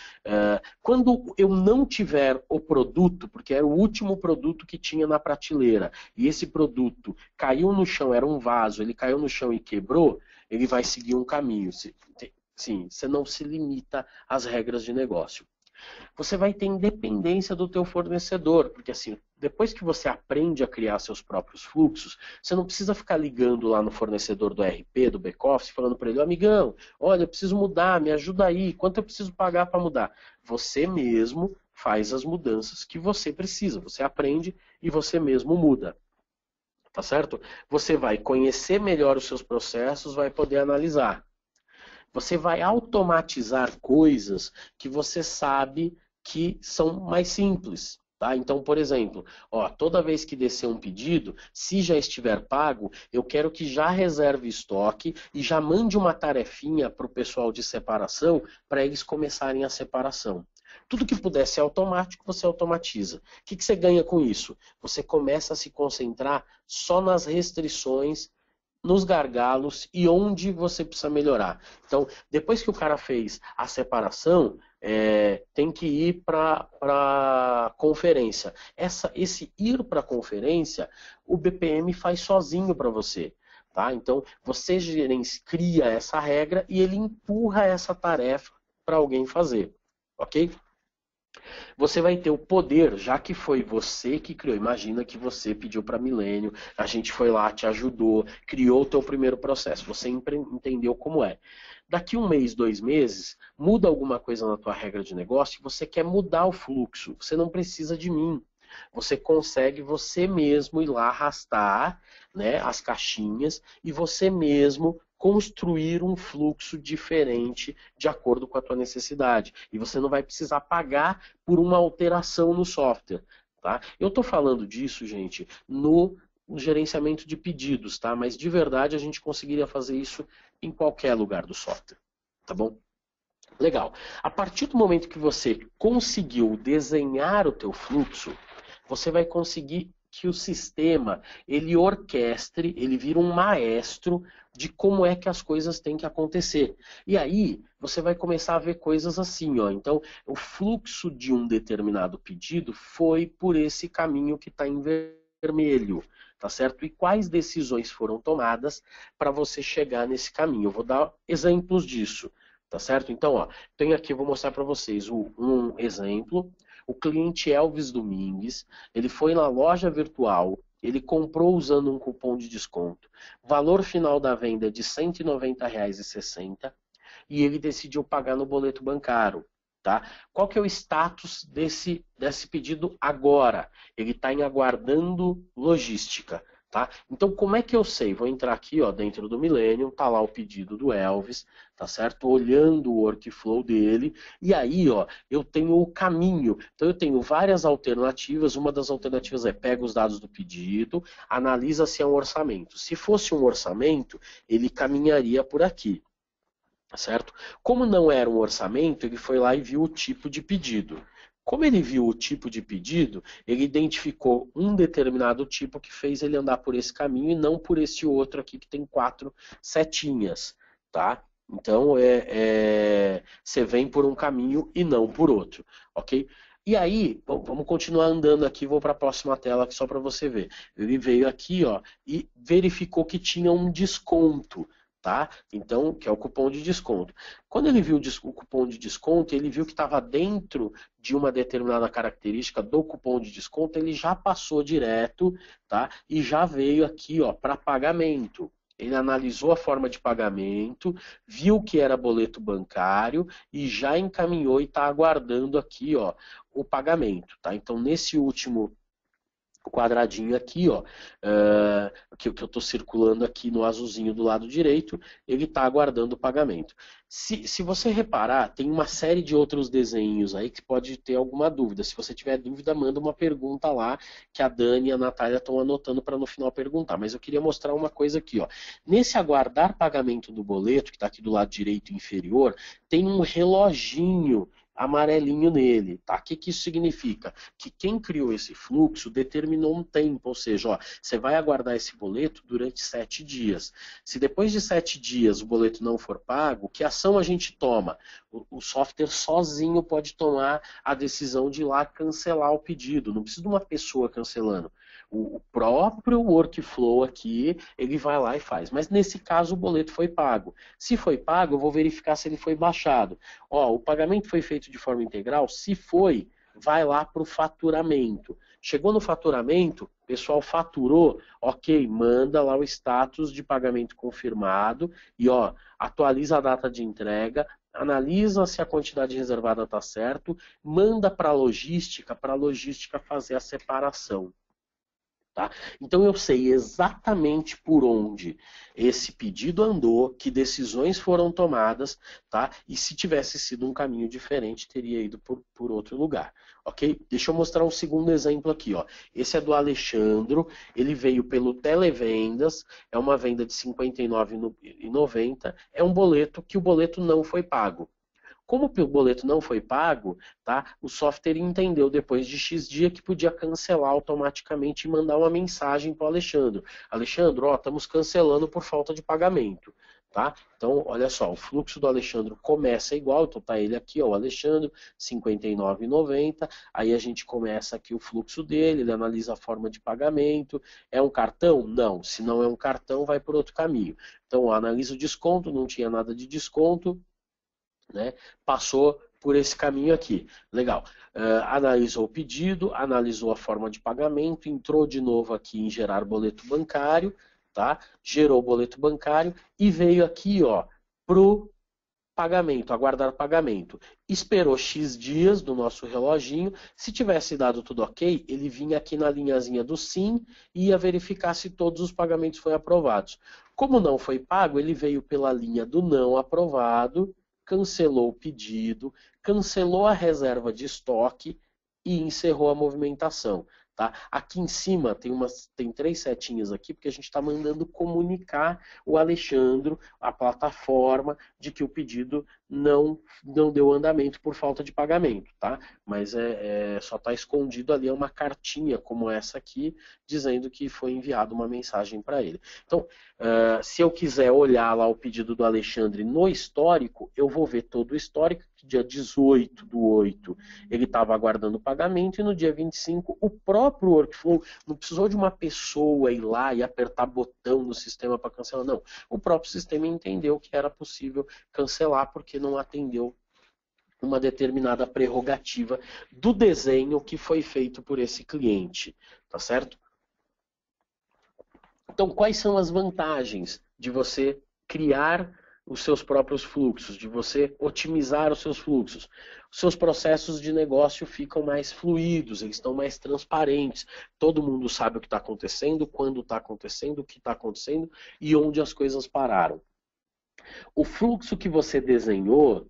S1: Quando eu não tiver o produto, porque era o último produto que tinha na prateleira, e esse produto caiu no chão, era um vaso, ele caiu no chão e quebrou, ele vai seguir um caminho. Sim, você não se limita às regras de negócio. Você vai ter independência do teu fornecedor, porque assim, depois que você aprende a criar seus próprios fluxos, você não precisa ficar ligando lá no fornecedor do RP, do back-office, falando para ele, amigão, olha, eu preciso mudar, me ajuda aí, quanto eu preciso pagar para mudar? Você mesmo faz as mudanças que você precisa, você aprende e você mesmo muda. Tá certo? Você vai conhecer melhor os seus processos, vai poder analisar. Você vai automatizar coisas que você sabe que são mais simples. Tá? Então, por exemplo, ó, toda vez que descer um pedido, se já estiver pago, eu quero que já reserve estoque e já mande uma tarefinha para o pessoal de separação para eles começarem a separação. Tudo que puder ser automático, você automatiza. O que você ganha com isso? Você começa a se concentrar só nas restrições, nos gargalos e onde você precisa melhorar. Então, depois que o cara fez a separação, tem que ir para a conferência. Esse ir para a conferência, o BPM faz sozinho para você. Tá? Então, você cria essa regra e ele empurra essa tarefa para alguém fazer. Ok? Você vai ter o poder, já que foi você que criou. Imagina que você pediu para Milênio, a gente foi lá, te ajudou, criou o teu primeiro processo. Você entendeu como é. Daqui um mês, 2 meses, muda alguma coisa na tua regra de negócio e você quer mudar o fluxo. Você não precisa de mim. Você consegue você mesmo ir lá arrastar, né, as caixinhas e você mesmo construir um fluxo diferente de acordo com a tua necessidade. E você não vai precisar pagar por uma alteração no software. Tá? Eu estou falando disso, gente, no gerenciamento de pedidos, tá? Mas de verdade a gente conseguiria fazer isso em qualquer lugar do software. Tá bom? Legal. A partir do momento que você conseguiu desenhar o teu fluxo, você vai conseguir que o sistema, ele orquestre, ele vira um maestro de como é que as coisas têm que acontecer. E aí, você vai começar a ver coisas assim, ó. Então, o fluxo de um determinado pedido foi por esse caminho que está em vermelho, tá certo? E quais decisões foram tomadas para você chegar nesse caminho? Eu vou dar exemplos disso. Tá certo? Então, ó, tenho aqui, eu vou mostrar para vocês um exemplo. O cliente Elvis Domingues, ele foi na loja virtual, ele comprou usando um cupom de desconto. Valor final da venda é de R$ 190,60 e ele decidiu pagar no boleto bancário. Tá? Qual que é o status desse pedido agora? Ele está em aguardando logística. Tá? Então, como é que eu sei? Vou entrar aqui, ó, dentro do Millennium, tá lá o pedido do Elvis, tá certo? Olhando o workflow dele, e aí, ó, eu tenho o caminho. Então, eu tenho várias alternativas. Uma das alternativas é pega os dados do pedido, analisa se é um orçamento. Se fosse um orçamento, ele caminharia por aqui, tá certo? Como não era um orçamento, ele foi lá e viu o tipo de pedido. Como ele viu o tipo de pedido, ele identificou um determinado tipo que fez ele andar por esse caminho e não por esse outro aqui que tem 4 setinhas, tá? Então, você vem por um caminho e não por outro, ok? E aí, vamos continuar andando aqui, vou para a próxima tela aqui só para você ver. Ele veio aqui, ó, e verificou que tinha um desconto. Tá? Então, que é o cupom de desconto. Quando ele viu o cupom de desconto, ele viu que estava dentro de uma determinada característica do cupom de desconto, ele já passou direto, tá? E já veio aqui, ó, para pagamento. Ele analisou a forma de pagamento, viu que era boleto bancário e já encaminhou e está aguardando aqui, ó, o pagamento, tá? Então, nesse último quadradinho aqui, ó, que eu estou circulando aqui no azulzinho do lado direito, ele está aguardando o pagamento. Se você reparar, tem uma série de outros desenhos aí que pode ter alguma dúvida. Se você tiver dúvida, manda uma pergunta lá, que a Dani e a Natália estão anotando para no final perguntar. Mas eu queria mostrar uma coisa aqui, ó. Nesse aguardar pagamento do boleto, que está aqui do lado direito inferior, tem um reloginho amarelinho nele, tá? O que que isso significa? Que quem criou esse fluxo determinou um tempo, ou seja, ó, você vai aguardar esse boleto durante 7 dias. Se depois de 7 dias o boleto não for pago, que ação a gente toma? O software sozinho pode tomar a decisão de ir lá cancelar o pedido, não precisa de uma pessoa cancelando. O próprio workflow aqui, ele vai lá e faz. Mas nesse caso o boleto foi pago. Se foi pago, eu vou verificar se ele foi baixado. Ó, o pagamento foi feito de forma integral? Se foi, vai lá para o faturamento. Chegou no faturamento, o pessoal faturou, ok, manda lá o status de pagamento confirmado e ó, atualiza a data de entrega, analisa se a quantidade reservada está certo, manda para a logística fazer a separação. Tá? Então eu sei exatamente por onde esse pedido andou, que decisões foram tomadas, tá? E se tivesse sido um caminho diferente, teria ido por outro lugar. Ok? Deixa eu mostrar um segundo exemplo aqui. Ó. Esse é do Alexandro, ele veio pelo Televendas, é uma venda de R$ 59,90, é um boleto que o boleto não foi pago. Como o boleto não foi pago, tá, o software entendeu depois de X dia que podia cancelar automaticamente e mandar uma mensagem para o Alexandre. Alexandre, ó, estamos cancelando por falta de pagamento. Tá? Então, olha só, o fluxo do Alexandre começa igual, então tá ele aqui, ó, o Alexandre, R$ 59,90, aí a gente começa aqui o fluxo dele, ele analisa a forma de pagamento, é um cartão? Não, se não é um cartão, vai por outro caminho. Então, analisa o desconto, não tinha nada de desconto, né? Passou por esse caminho aqui. Legal. Analisou o pedido, analisou a forma de pagamento, entrou de novo aqui em gerar boleto bancário, tá? Gerou o boleto bancário e veio aqui, ó, pro pagamento, aguardar pagamento. Esperou X dias do nosso reloginho. Se tivesse dado tudo ok, ele vinha aqui na linhazinha do sim e ia verificar se todos os pagamentos foram aprovados. Como não foi pago, ele veio pela linha do não aprovado, cancelou o pedido, cancelou a reserva de estoque e encerrou a movimentação. Tá? Aqui em cima tem 3 setinhas aqui, porque a gente está mandando comunicar o Alexandre, a plataforma, de que o pedido não deu andamento por falta de pagamento. Tá? Mas só está escondido ali uma cartinha como essa aqui, dizendo que foi enviada uma mensagem para ele. Então, se eu quiser olhar lá o pedido do Alexandre no histórico, eu vou ver todo o histórico, que dia 18/8 ele estava aguardando o pagamento e no dia 25 o próprio workflow, não precisou de uma pessoa ir lá e apertar botão no sistema para cancelar, não. O próprio sistema entendeu que era possível cancelar porque não atendeu uma determinada prerrogativa do desenho que foi feito por esse cliente, tá certo? Então, quais são as vantagens de você criar os seus próprios fluxos, de você otimizar os seus fluxos? Os seus processos de negócio ficam mais fluidos, eles estão mais transparentes. Todo mundo sabe o que está acontecendo, quando está acontecendo, o que está acontecendo e onde as coisas pararam. O fluxo que você desenhou,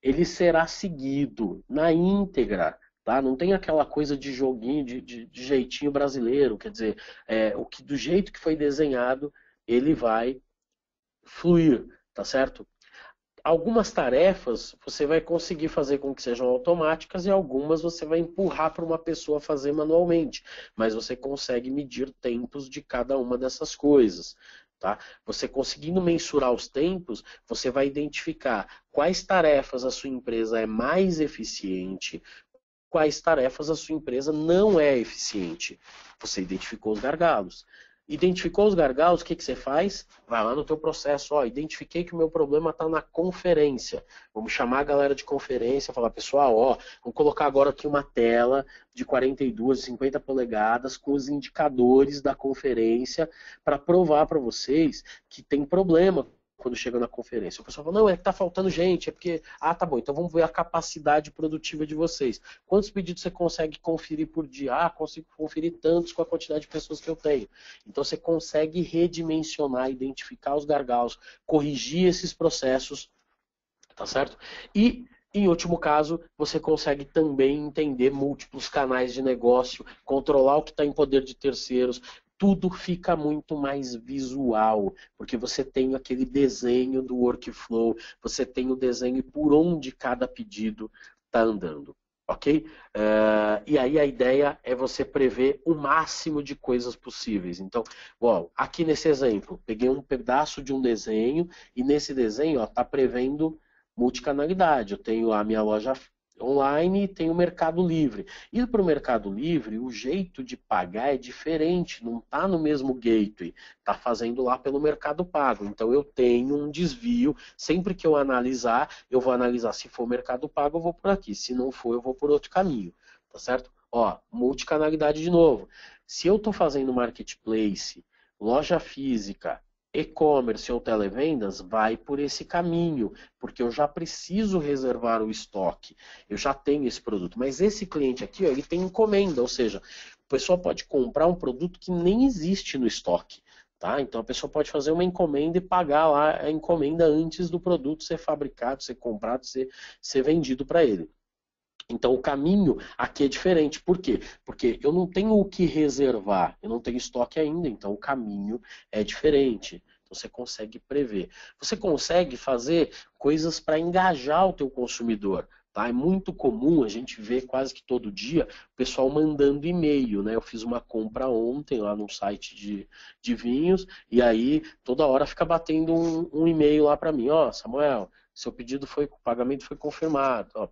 S1: ele será seguido na íntegra. Tá? Não tem aquela coisa de joguinho, de jeitinho brasileiro, quer dizer, do jeito que foi desenhado, ele vai fluir, tá certo? Algumas tarefas você vai conseguir fazer com que sejam automáticas e algumas você vai empurrar para uma pessoa fazer manualmente, mas você consegue medir tempos de cada uma dessas coisas. Tá? Você conseguindo mensurar os tempos, você vai identificar quais tarefas a sua empresa é mais eficiente, quais tarefas a sua empresa não é eficiente. Você identificou os gargalos. Identificou os gargalos, o que você faz? Vai lá no teu processo, ó, identifiquei que o meu problema está na conferência. Vamos chamar a galera de conferência, falar, pessoal, ó, vamos colocar agora aqui uma tela de 42, 50 polegadas com os indicadores da conferência para provar para vocês que tem problema quando chega na conferência. O pessoal fala, não, é que está faltando gente, é porque... Ah, tá bom, então vamos ver a capacidade produtiva de vocês. Quantos pedidos você consegue conferir por dia? Ah, consigo conferir tantos com a quantidade de pessoas que eu tenho. Então você consegue redimensionar, identificar os gargalos, corrigir esses processos, tá certo? E em último caso, você consegue também entender múltiplos canais de negócio, controlar o que está em poder de terceiros, tudo fica muito mais visual, porque você tem aquele desenho do workflow, você tem o desenho por onde cada pedido está andando. Ok? E aí a ideia é você prever o máximo de coisas possíveis. Então, aqui nesse exemplo, peguei um pedaço de um desenho e nesse desenho está prevendo multicanalidade. Eu tenho a minha loja online e tenho o Mercado Livre. E para o Mercado Livre, o jeito de pagar é diferente, não está no mesmo gateway, está fazendo lá pelo Mercado Pago. Então eu tenho um desvio, sempre que eu analisar, eu vou analisar se for Mercado Pago, eu vou por aqui, se não for, eu vou por outro caminho, tá certo? Ó, multicanalidade de novo. Se eu estou fazendo marketplace, loja física, e-commerce ou televendas, vai por esse caminho, porque eu já preciso reservar o estoque, eu já tenho esse produto. Mas esse cliente aqui, ó, ele tem encomenda, ou seja, pessoa pode comprar um produto que nem existe no estoque. Tá? Então a pessoa pode fazer uma encomenda e pagar lá a encomenda antes do produto ser fabricado, ser comprado, ser vendido para ele. Então o caminho aqui é diferente. Por quê? Porque eu não tenho o que reservar, eu não tenho estoque ainda, então o caminho é diferente. Então você consegue prever. Você consegue fazer coisas para engajar o teu consumidor. Tá? É muito comum a gente ver quase que todo dia o pessoal mandando e-mail. Né? Eu fiz uma compra ontem lá num site de vinhos e aí toda hora fica batendo um e-mail lá para mim. Ó, Samuel, seu pedido foi, o pagamento foi confirmado. Ó,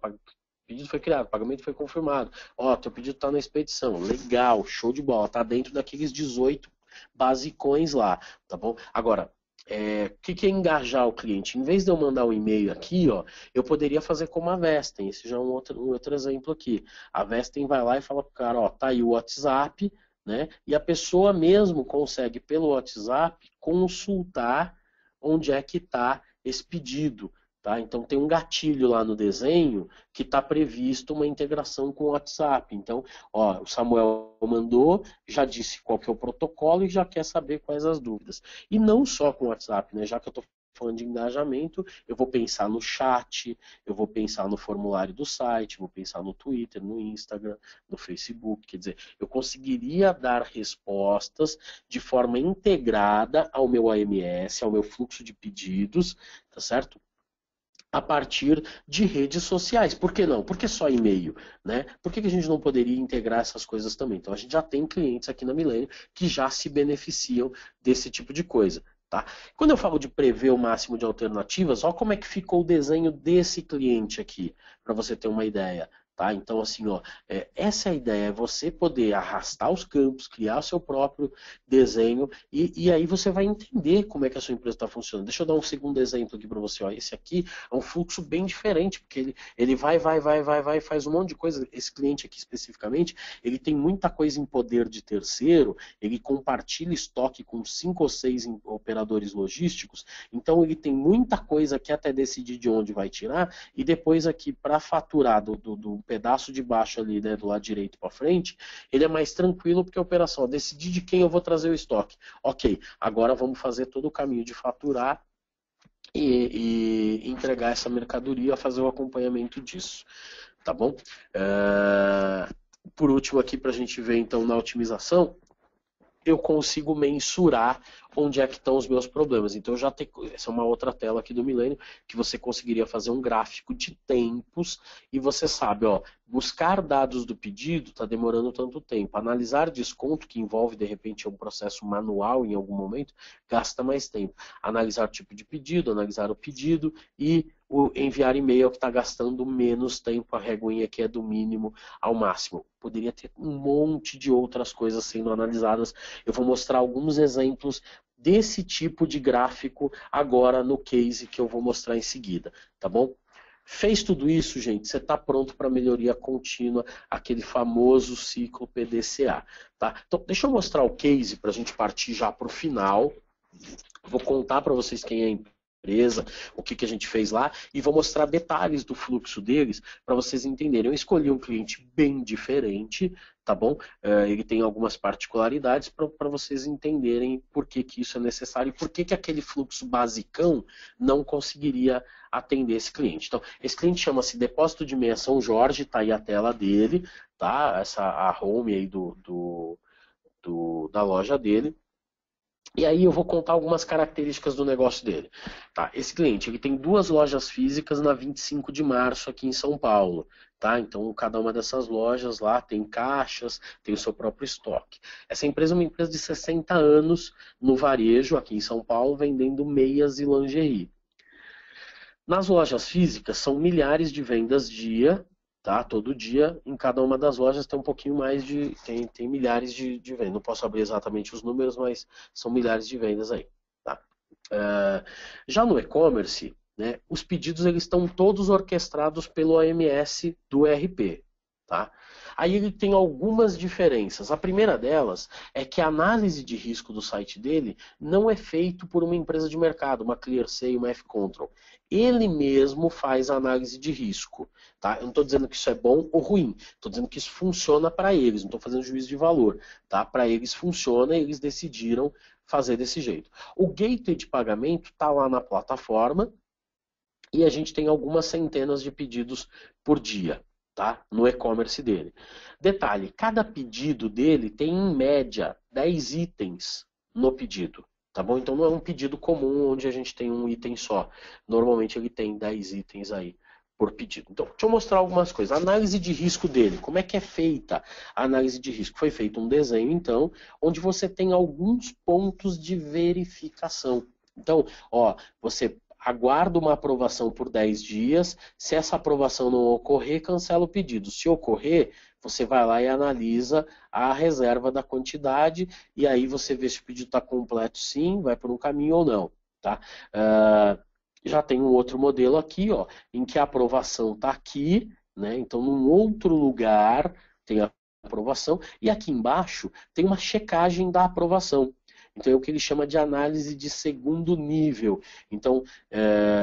S1: pedido foi criado, pagamento foi confirmado. Ó, teu pedido está na expedição. Legal, show de bola. Tá dentro daqueles 18 basicões lá, tá bom? Agora, o que é engajar o cliente? Em vez de eu mandar um e-mail aqui, ó, eu poderia fazer como a Vestem. Esse já é um outro exemplo aqui. A Vestem vai lá e fala pro cara, ó, tá aí o WhatsApp, né? E a pessoa mesmo consegue, pelo WhatsApp, consultar onde é que está esse pedido. Tá? Então tem um gatilho lá no desenho que está previsto uma integração com o WhatsApp. Então, ó, o Samuel mandou, já disse qual que é o protocolo e já quer saber quais as dúvidas. E não só com o WhatsApp, né? Já que eu estou falando de engajamento, eu vou pensar no chat, eu vou pensar no formulário do site, vou pensar no Twitter, no Instagram, no Facebook. Quer dizer, eu conseguiria dar respostas de forma integrada ao meu AMS, ao meu fluxo de pedidos, tá certo? A partir de redes sociais. Por que não? Por que só e-mail? Né? Por que a gente não poderia integrar essas coisas também? Então a gente já tem clientes aqui na Millennium que já se beneficiam desse tipo de coisa. Tá? Quando eu falo de prever o máximo de alternativas, olha como é que ficou o desenho desse cliente aqui, para você ter uma ideia. Tá? Então, assim, ó, essa é a ideia, é você poder arrastar os campos, criar o seu próprio desenho e aí você vai entender como é que a sua empresa está funcionando. Deixa eu dar um segundo exemplo aqui para você. Ó. Esse aqui é um fluxo bem diferente, porque ele vai, faz um monte de coisa. Esse cliente aqui especificamente, ele tem muita coisa em poder de terceiro, ele compartilha estoque com 5 ou 6 operadores logísticos, então ele tem muita coisa que até decidir de onde vai tirar, e depois aqui para faturar do pedaço de baixo ali, né, do lado direito para frente, ele é mais tranquilo porque a operação, decidir de quem eu vou trazer o estoque. Ok, agora vamos fazer todo o caminho de faturar e entregar essa mercadoria, fazer o acompanhamento disso. Tá bom? Por último aqui, para a gente ver então na otimização, eu consigo mensurar onde é que estão os meus problemas. Então, já tem, essa é uma outra tela aqui do Millennium, que você conseguiria fazer um gráfico de tempos e você sabe, ó, buscar dados do pedido está demorando tanto tempo. Analisar desconto, que envolve, de repente, um processo manual em algum momento, gasta mais tempo. Analisar tipo de pedido, analisar o pedido e o enviar e-mail que está gastando menos tempo, a reguinha que é do mínimo ao máximo. Poderia ter um monte de outras coisas sendo analisadas. Eu vou mostrar alguns exemplos desse tipo de gráfico agora no case que eu vou mostrar em seguida, tá bom? Fez tudo isso, gente, você está pronto para melhoria contínua, aquele famoso ciclo PDCA. Tá? Então, deixa eu mostrar o case para a gente partir já para o final. Vou contar para vocês quem é a empresa, o que a gente fez lá, e vou mostrar detalhes do fluxo deles para vocês entenderem. Eu escolhi um cliente bem diferente, tá bom? Ele tem algumas particularidades para vocês entenderem por que isso é necessário e por que aquele fluxo basicão não conseguiria atender esse cliente. Então, esse cliente chama-se Depósito de Meia São Jorge, tá aí a tela dele, tá? A home aí da loja dele. E aí eu vou contar algumas características do negócio dele. Tá, esse cliente ele tem 2 lojas físicas na 25 de março aqui em São Paulo. Tá? Então cada uma dessas lojas lá tem caixas, tem o seu próprio estoque. Essa empresa é uma empresa de 60 anos no varejo aqui em São Paulo, vendendo meias e lingerie. Nas lojas físicas são milhares de vendas dia, tá? Todo dia, em cada uma das lojas tem um pouquinho mais de. Tem milhares de vendas. Não posso abrir exatamente os números, mas são milhares de vendas aí. Tá? Já no e-commerce, né, os pedidos eles estão todos orquestrados pelo AMS do ERP. Tá? Aí ele tem algumas diferenças. A primeira delas é que a análise de risco do site dele não é feito por uma empresa de mercado, uma ClearSale, uma F-Control. Ele mesmo faz a análise de risco. Tá? Eu não estou dizendo que isso é bom ou ruim, estou dizendo que isso funciona para eles, não estou fazendo juízo de valor. Tá? Para eles funciona e eles decidiram fazer desse jeito. O gateway de pagamento está lá na plataforma e a gente tem algumas centenas de pedidos por dia. Tá? No e-commerce dele. Detalhe, cada pedido dele tem em média 10 itens no pedido. Tá bom? Então não é um pedido comum onde a gente tem um item só. Normalmente ele tem 10 itens aí por pedido. Então, deixa eu mostrar algumas coisas. A análise de risco dele, como é que é feita a análise de risco? Foi feito um desenho, então, onde você tem alguns pontos de verificação. Então, ó, você aguarda uma aprovação por 10 dias. Se essa aprovação não ocorrer, cancela o pedido. Se ocorrer, você vai lá e analisa a reserva da quantidade e aí você vê se o pedido está completo sim, vai por um caminho ou não. Tá? Já tem um outro modelo aqui, ó, em que a aprovação está aqui, né? Então num outro lugar tem a aprovação e aqui embaixo tem uma checagem da aprovação. Então é o que ele chama de análise de segundo nível. Então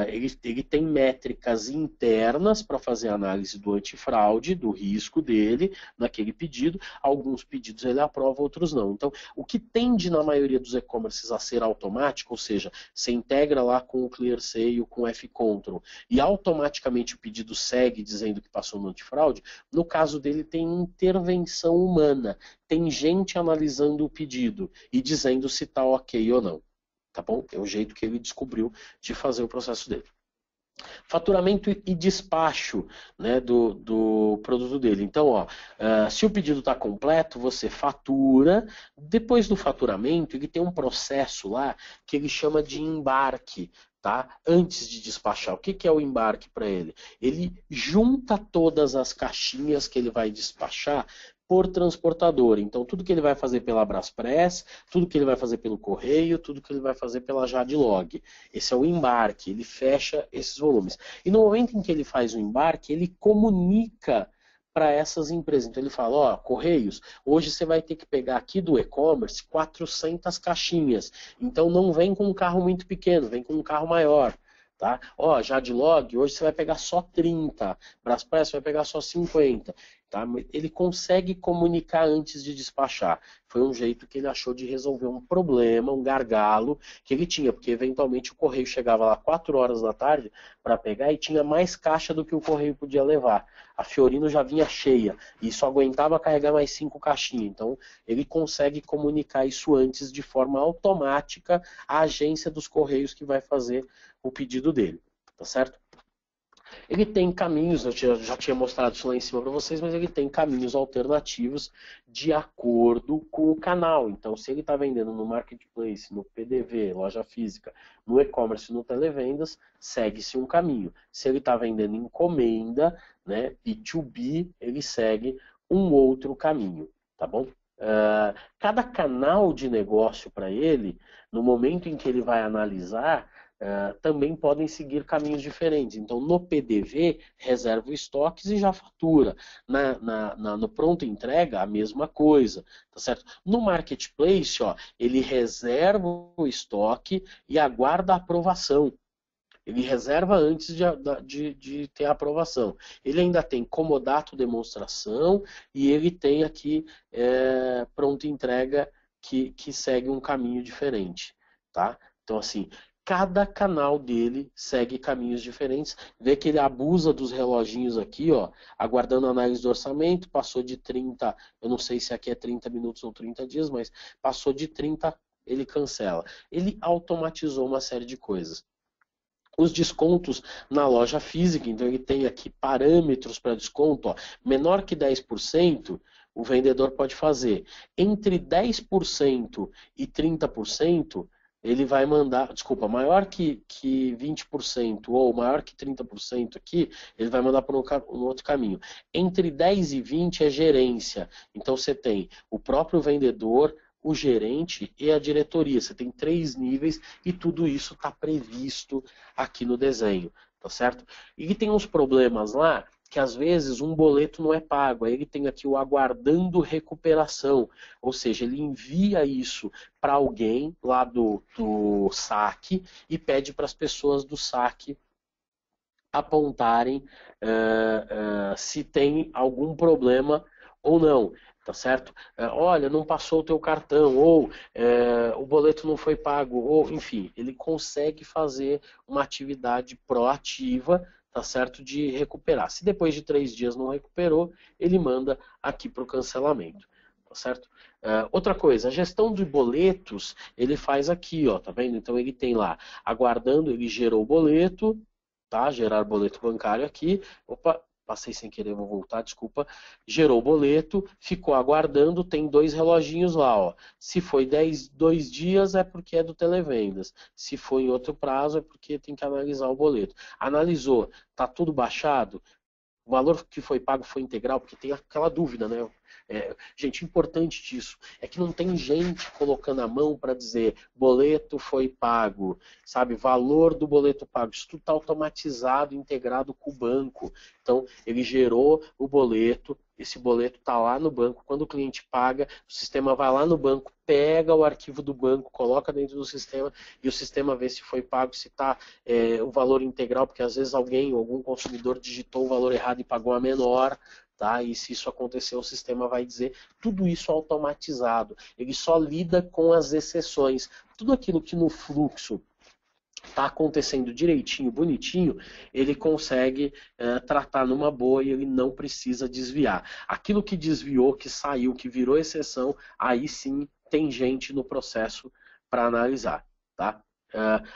S1: ele tem métricas internas para fazer a análise do antifraude, do risco dele naquele pedido. Alguns pedidos ele aprova, outros não. Então o que tende na maioria dos e-commerces a ser automático, ou seja, você integra lá com o ClearSale, com o F-Control e automaticamente o pedido segue dizendo que passou no antifraude, no caso dele tem intervenção humana. Tem gente analisando o pedido e dizendo se está ok ou não. Tá bom? É o jeito que ele descobriu de fazer o processo dele. Faturamento e despacho, né, do produto dele. Então, ó, se o pedido está completo, você fatura. Depois do faturamento, ele tem um processo lá que ele chama de embarque. Tá? Antes de despachar, o que é o embarque para ele? Ele junta todas as caixinhas que ele vai despachar por transportador. Então, tudo que ele vai fazer pela Braspress, tudo que ele vai fazer pelo correio, tudo que ele vai fazer pela Jadlog. Esse é o embarque, ele fecha esses volumes. E no momento em que ele faz o embarque, ele comunica para essas empresas. Então ele fala, ó, Correios, hoje você vai ter que pegar aqui do e-commerce 400 caixinhas. Então não vem com um carro muito pequeno, vem com um carro maior. Tá? Ó, Jadlog, hoje você vai pegar só 30, Braspress vai pegar só 50. Tá? Ele consegue comunicar antes de despachar. Foi um jeito que ele achou de resolver um problema, um gargalo que ele tinha, porque eventualmente o correio chegava lá 4 horas da tarde para pegar e tinha mais caixa do que o correio podia levar. A Fiorino já vinha cheia e só aguentava carregar mais 5 caixinhas. Então ele consegue comunicar isso antes de forma automática à agência dos correios que vai fazer o pedido dele. Tá certo? Ele tem caminhos, eu já tinha mostrado isso lá em cima para vocês, mas ele tem caminhos alternativos de acordo com o canal. Então, se ele está vendendo no Marketplace, no PDV, loja física, no e-commerce, no televendas, segue-se um caminho. Se ele está vendendo encomenda, né, B2B, ele segue um outro caminho, tá bom? Cada canal de negócio para ele, no momento em que ele vai analisar, também podem seguir caminhos diferentes. Então, no PDV, reserva estoques e já fatura. No pronto entrega, a mesma coisa. Tá certo? No Marketplace, ó, ele reserva o estoque e aguarda a aprovação. Ele reserva antes de ter a aprovação. Ele ainda tem comodato demonstração e ele tem aqui pronto entrega que segue um caminho diferente. Tá? Então, assim, cada canal dele segue caminhos diferentes. Vê que ele abusa dos reloginhos aqui, ó, aguardando a análise do orçamento, passou de 30, eu não sei se aqui é 30 minutos ou 30 dias, mas passou de 30, ele cancela. Ele automatizou uma série de coisas. Os descontos na loja física, então ele tem aqui parâmetros para desconto, ó, menor que 10%, o vendedor pode fazer. Entre 10% e 30%, ele vai mandar, desculpa, maior que 20% ou maior que 30% aqui, ele vai mandar para um outro caminho. Entre 10 e 20 é gerência. Então você tem o próprio vendedor, o gerente e a diretoria. Você tem 3 níveis e tudo isso está previsto aqui no desenho, tá certo? E tem uns problemas lá que às vezes um boleto não é pago, aí ele tem aqui o aguardando recuperação, ou seja, ele envia isso para alguém lá do saque e pede para as pessoas do saque apontarem se tem algum problema ou não, tá certo? Olha, não passou o teu cartão, ou o boleto não foi pago, ou enfim, ele consegue fazer uma atividade proativa, tá certo, de recuperar. Se depois de 3 dias não recuperou, ele manda aqui para o cancelamento. Tá certo? Outra coisa, a gestão de boletos, ele faz aqui, ó, tá vendo? Então ele tem lá, aguardando, ele gerou o boleto, tá? Gerar boleto bancário aqui. Opa, passei sem querer, vou voltar, desculpa. Gerou o boleto, ficou aguardando, tem 2 reloginhos lá, ó. Se foi 2 dias é porque é do Televendas. Se foi em outro prazo é porque tem que analisar o boleto. Analisou, tá tudo baixado? O valor que foi pago foi integral? Porque tem aquela dúvida, né? Gente, importante disso é que não tem gente colocando a mão para dizer boleto foi pago, sabe? Valor do boleto pago. Isso tudo está automatizado, integrado com o banco. Então, ele gerou o boleto, esse boleto está lá no banco. Quando o cliente paga, o sistema vai lá no banco, pega o arquivo do banco, coloca dentro do sistema e o sistema vê se foi pago, se está o valor integral, porque às vezes algum consumidor digitou o valor errado e pagou a menor. Tá? E se isso acontecer, o sistema vai dizer tudo isso automatizado. Ele só lida com as exceções. Tudo aquilo que no fluxo está acontecendo direitinho, bonitinho, ele consegue tratar numa boa e ele não precisa desviar. Aquilo que desviou, que saiu, que virou exceção, aí sim tem gente no processo para analisar. Tá?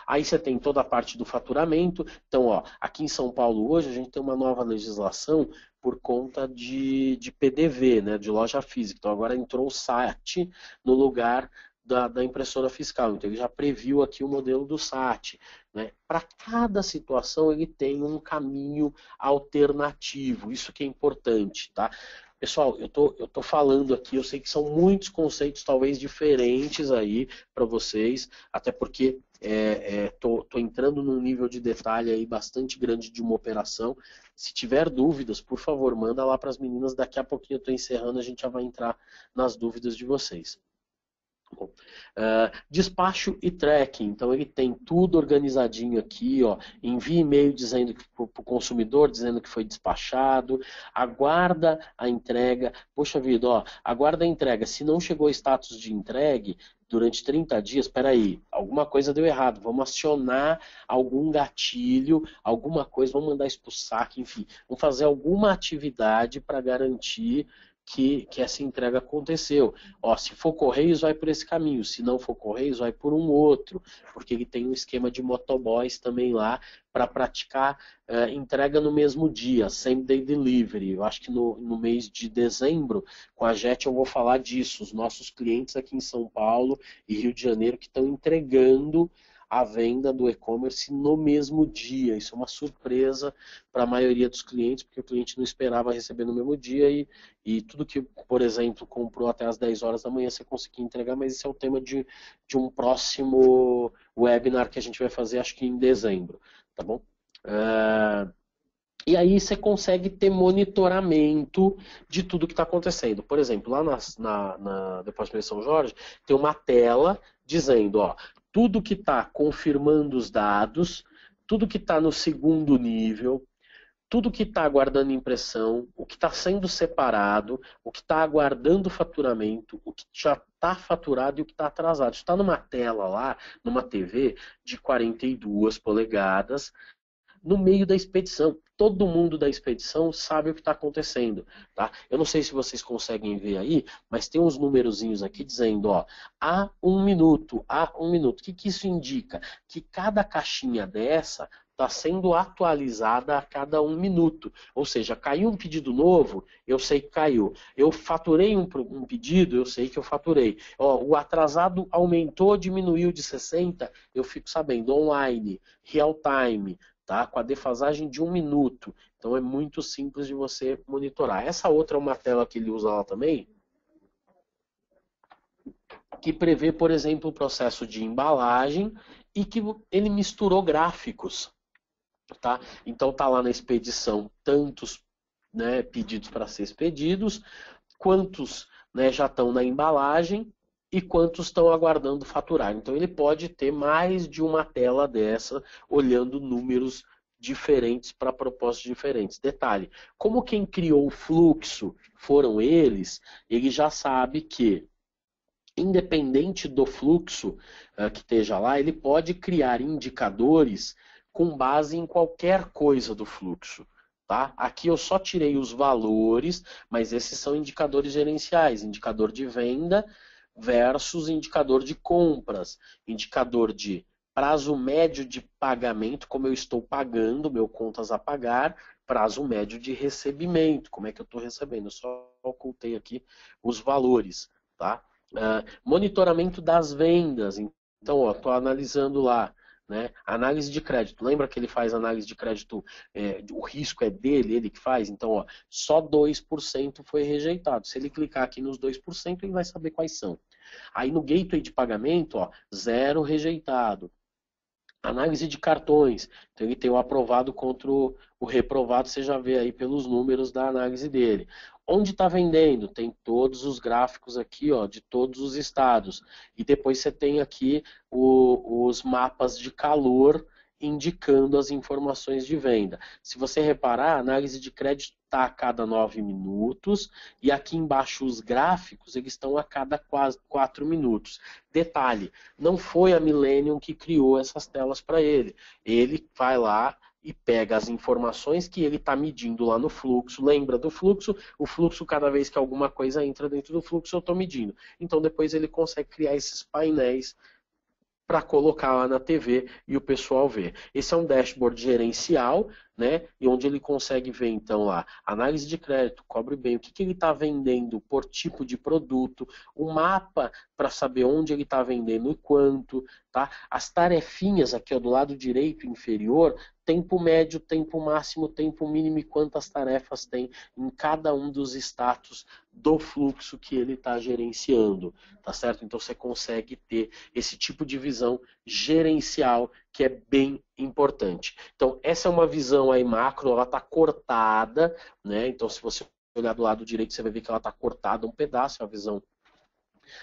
S1: Aí você tem toda a parte do faturamento. Então, ó, aqui em São Paulo hoje a gente tem uma nova legislação por conta de PDV, né, de loja física. Então agora entrou o SAT no lugar da impressora fiscal. Então ele já previu aqui o modelo do SAT. Né? Para cada situação ele tem um caminho alternativo. Isso que é importante, tá? Pessoal, eu tô falando aqui, eu sei que são muitos conceitos talvez diferentes aí para vocês, até porque tô entrando num nível de detalhe aí bastante grande de uma operação. Se tiver dúvidas, por favor, manda lá para as meninas, daqui a pouquinho eu estou encerrando, a gente já vai entrar nas dúvidas de vocês. Bom, despacho e tracking, então ele tem tudo organizadinho aqui, ó, envia e-mail dizendo para o consumidor, dizendo que foi despachado, aguarda a entrega, poxa vida, ó, aguarda a entrega, se não chegou status de entregue durante 30 dias, espera aí, alguma coisa deu errado, vamos acionar algum gatilho, alguma coisa, vamos mandar isso para o saque, enfim, vamos fazer alguma atividade para garantir que essa entrega aconteceu. Ó, se for Correios, vai por esse caminho. Se não for Correios, vai por um outro. Porque ele tem um esquema de motoboys também lá para praticar entrega no mesmo dia, same day delivery. Eu acho que no mês de dezembro, com a JET, eu vou falar disso. Os nossos clientes aqui em São Paulo e Rio de Janeiro que estão entregando a venda do e-commerce no mesmo dia. Isso é uma surpresa para a maioria dos clientes, porque o cliente não esperava receber no mesmo dia e tudo que, por exemplo, comprou até as 10 horas da manhã você conseguir entregar, mas esse é o tema de um próximo webinar que a gente vai fazer, acho que em dezembro, tá bom? E aí você consegue ter monitoramento de tudo que está acontecendo. Por exemplo, lá na Depósito de São Jorge, tem uma tela dizendo, ó, tudo que está confirmando os dados, tudo que está no segundo nível, tudo que está aguardando impressão, o que está sendo separado, o que está aguardando faturamento, o que já está faturado e o que está atrasado. Está numa tela lá, numa TV de 42 polegadas, no meio da expedição. Todo mundo da expedição sabe o que está acontecendo. Tá? Eu não sei se vocês conseguem ver aí, mas tem uns numerozinhos aqui dizendo, ó, há 1 minuto, há 1 minuto. O que isso indica? Que cada caixinha dessa está sendo atualizada a cada 1 minuto. Ou seja, caiu um pedido novo, eu sei que caiu. Eu faturei um pedido, eu sei que eu faturei. Ó, o atrasado aumentou, diminuiu de 60, eu fico sabendo. Online, real time, tá? Com a defasagem de 1 minuto. Então é muito simples de você monitorar. Essa outra é uma tela que ele usa lá também, que prevê, por exemplo, o processo de embalagem e que ele misturou gráficos. Tá? Então tá lá na expedição tantos né, pedidos para ser expedidos, quantos, né, já estão na embalagem e quantos estão aguardando faturar. Então ele pode ter mais de uma tela dessa, olhando números diferentes para propósitos diferentes. Detalhe, como quem criou o fluxo foram eles, ele já sabe que, independente do fluxo que esteja lá, ele pode criar indicadores com base em qualquer coisa do fluxo. Tá? Aqui eu só tirei os valores, mas esses são indicadores gerenciais, indicador de venda versus indicador de compras, indicador de prazo médio de pagamento, como eu estou pagando, meu contas a pagar, prazo médio de recebimento, como é que eu estou recebendo, eu só ocultei aqui os valores. Tá? Monitoramento das vendas, então estou analisando lá, né? Análise de crédito, lembra que ele faz análise de crédito, o risco é dele, ele que faz, então ó, só 2% foi rejeitado. Se ele clicar aqui nos 2%, ele vai saber quais são. Aí no gateway de pagamento, ó, 0 rejeitado. Análise de cartões, então ele tem o aprovado contra o reprovado, você já vê aí pelos números da análise dele. Onde está vendendo? Tem todos os gráficos aqui, ó, de todos os estados. E depois você tem aqui os mapas de calor indicando as informações de venda. Se você reparar, a análise de crédito está a cada 9 minutos e aqui embaixo os gráficos eles estão a cada 4 minutos. Detalhe, não foi a Millennium que criou essas telas para ele. Ele vai lá e pega as informações que ele está medindo lá no fluxo. Lembra do fluxo? O fluxo, cada vez que alguma coisa entra dentro do fluxo, eu estou medindo. Então depois ele consegue criar esses painéis para colocar lá na TV e o pessoal ver. Esse é um dashboard gerencial, né? E onde ele consegue ver então lá análise de crédito, cobre bem, o que ele está vendendo por tipo de produto, o mapa para saber onde ele está vendendo e quanto, tá? As tarefinhas aqui ó, do lado direito inferior, tempo médio, tempo máximo, tempo mínimo e quantas tarefas tem em cada um dos status do fluxo que ele está gerenciando, tá certo? Então você consegue ter esse tipo de visão gerencial que é bem importante. Então essa é uma visão aí macro, ela está cortada, né? Então se você olhar do lado direito você vai ver que ela está cortada um pedaço, é a visão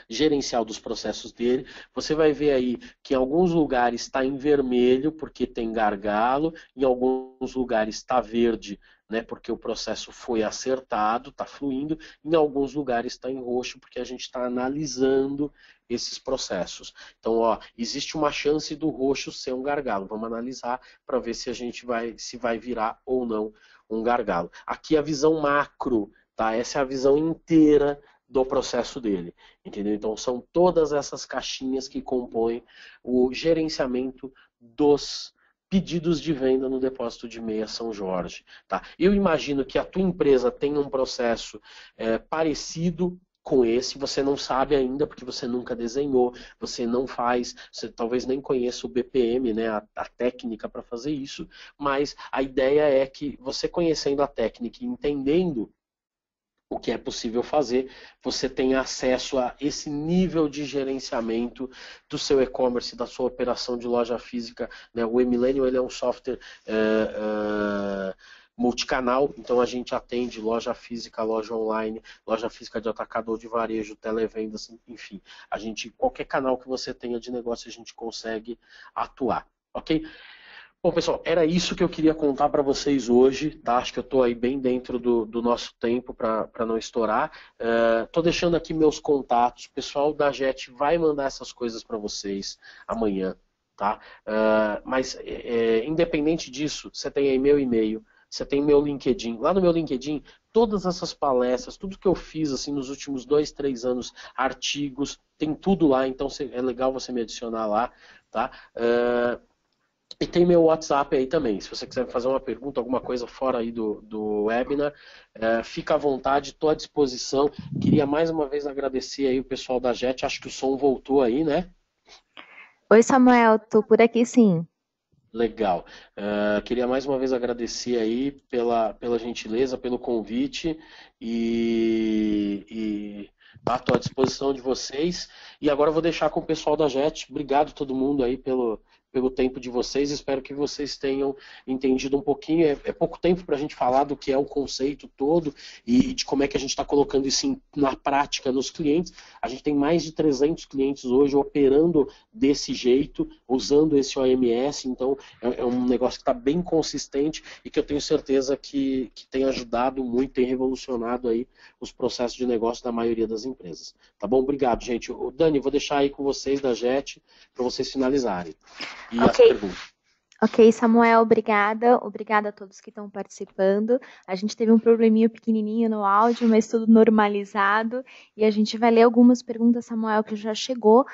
S1: gerencial dos processos dele. Você vai ver aí que em alguns lugares está em vermelho porque tem gargalo, em alguns lugares está verde, né, porque o processo foi acertado, está fluindo, em alguns lugares está em roxo porque a gente está analisando esses processos. Então, ó, existe uma chance do roxo ser um gargalo. Vamos analisar para ver se a gente vai virar ou não um gargalo. Aqui a visão macro, tá? Essa é a visão inteira do processo dele, entendeu? Então são todas essas caixinhas que compõem o gerenciamento dos pedidos de venda no depósito de Meia São Jorge, tá? Eu imagino que a tua empresa tenha um processo parecido com esse, você não sabe ainda porque você nunca desenhou, você não faz, você talvez nem conheça o BPM, né, a técnica para fazer isso, mas a ideia é que você conhecendo a técnica e entendendo o que é possível fazer, você tem acesso a esse nível de gerenciamento do seu e-commerce, da sua operação de loja física, né? O eMillennium ele é um software multicanal, então a gente atende loja física, loja online, loja física de atacador de varejo, televendas, enfim. Qualquer canal que você tenha de negócio, a gente consegue atuar, ok? Bom, pessoal, era isso que eu queria contar para vocês hoje, tá? Acho que eu estou aí bem dentro do nosso tempo para não estourar. Estou deixando aqui meus contatos. O pessoal da JET vai mandar essas coisas para vocês amanhã, tá? Mas, independente disso, você tem aí meu e-mail, você tem meu LinkedIn. Lá no meu LinkedIn, todas essas palestras, tudo que eu fiz assim nos últimos 2, 3 anos, artigos, tem tudo lá, então é legal você me adicionar lá, tá? E tem meu WhatsApp aí também. Se você quiser fazer uma pergunta, alguma coisa fora aí do webinar, fica à vontade, estou à disposição. Queria mais uma vez agradecer aí o pessoal da JET. Acho que o som voltou aí, né?
S2: Oi, Samuel, tô por aqui sim.
S1: Legal. Queria mais uma vez agradecer aí pela gentileza, pelo convite e estou à disposição de vocês. E agora eu vou deixar com o pessoal da JET. Obrigado a todo mundo aí pelo tempo de vocês. Espero que vocês tenham entendido um pouquinho. É pouco tempo para a gente falar do que é o conceito todo e de como é que a gente está colocando isso na prática nos clientes. A gente tem mais de 300 clientes hoje operando desse jeito, usando esse OMS. Então, é um negócio que está bem consistente e que eu tenho certeza que tem ajudado muito, tem revolucionado aí os processos de negócio da maioria das empresas. Tá bom? Obrigado, gente. Dani, vou deixar aí com vocês da JET para vocês finalizarem. E as
S2: Ok.
S1: perguntas.
S2: Ok, Samuel, obrigada. Obrigada a todos que estão participando. A gente teve um probleminha pequenininho no áudio, mas tudo normalizado. E a gente vai ler algumas perguntas, Samuel, que já chegou.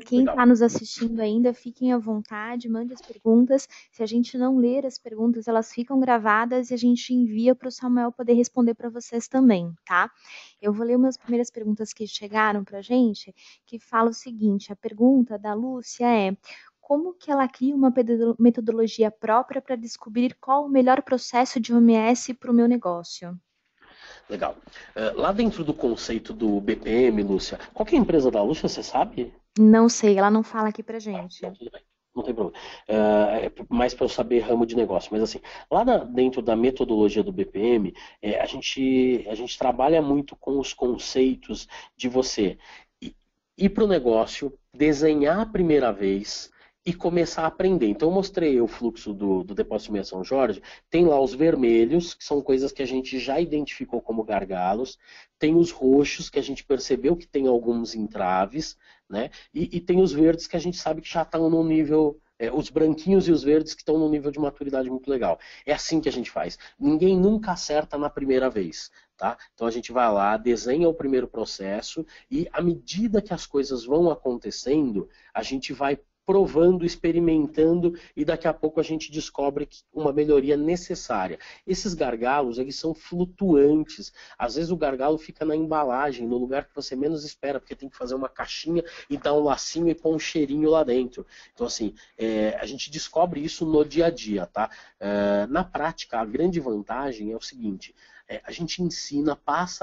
S2: Quem
S1: Legal.
S2: está nos assistindo ainda, fiquem à vontade, mande as perguntas. Se a gente não ler as perguntas, elas ficam gravadas e a gente envia para o Samuel poder responder para vocês também, tá? Eu vou ler umas primeiras perguntas que chegaram para a gente, que fala o seguinte: a pergunta da Lúcia é: como que ela cria uma metodologia própria para descobrir qual o melhor processo de OMS para o meu negócio?
S1: Legal. Lá dentro do conceito do BPM, Lúcia, qual que é a empresa da Lúcia, você sabe?
S2: Não sei, ela não fala aqui pra gente.
S1: Não, tudo bem. Não tem problema. É mais para eu saber ramo de negócio. Mas assim, dentro da metodologia do BPM, a gente trabalha muito com os conceitos de você ir para o negócio, desenhar a primeira vez e começar a aprender. Então eu mostrei o fluxo do Depósito Meia São Jorge, tem lá os vermelhos, que são coisas que a gente já identificou como gargalos, tem os roxos, que a gente percebeu que tem alguns entraves, né? E tem os verdes que a gente sabe que já estão num nível, os branquinhos e os verdes que estão num nível de maturidade muito legal. É assim que a gente faz. Ninguém nunca acerta na primeira vez. Tá? Então a gente vai lá, desenha o primeiro processo e à medida que as coisas vão acontecendo, a gente vai provando, experimentando e daqui a pouco a gente descobre uma melhoria necessária. Esses gargalos, eles são flutuantes. Às vezes o gargalo fica na embalagem, no lugar que você menos espera, porque tem que fazer uma caixinha e dar um lacinho e pôr um cheirinho lá dentro. Então assim, a gente descobre isso no dia a dia, tá? Na prática, a grande vantagem é o seguinte: a gente ensina, faz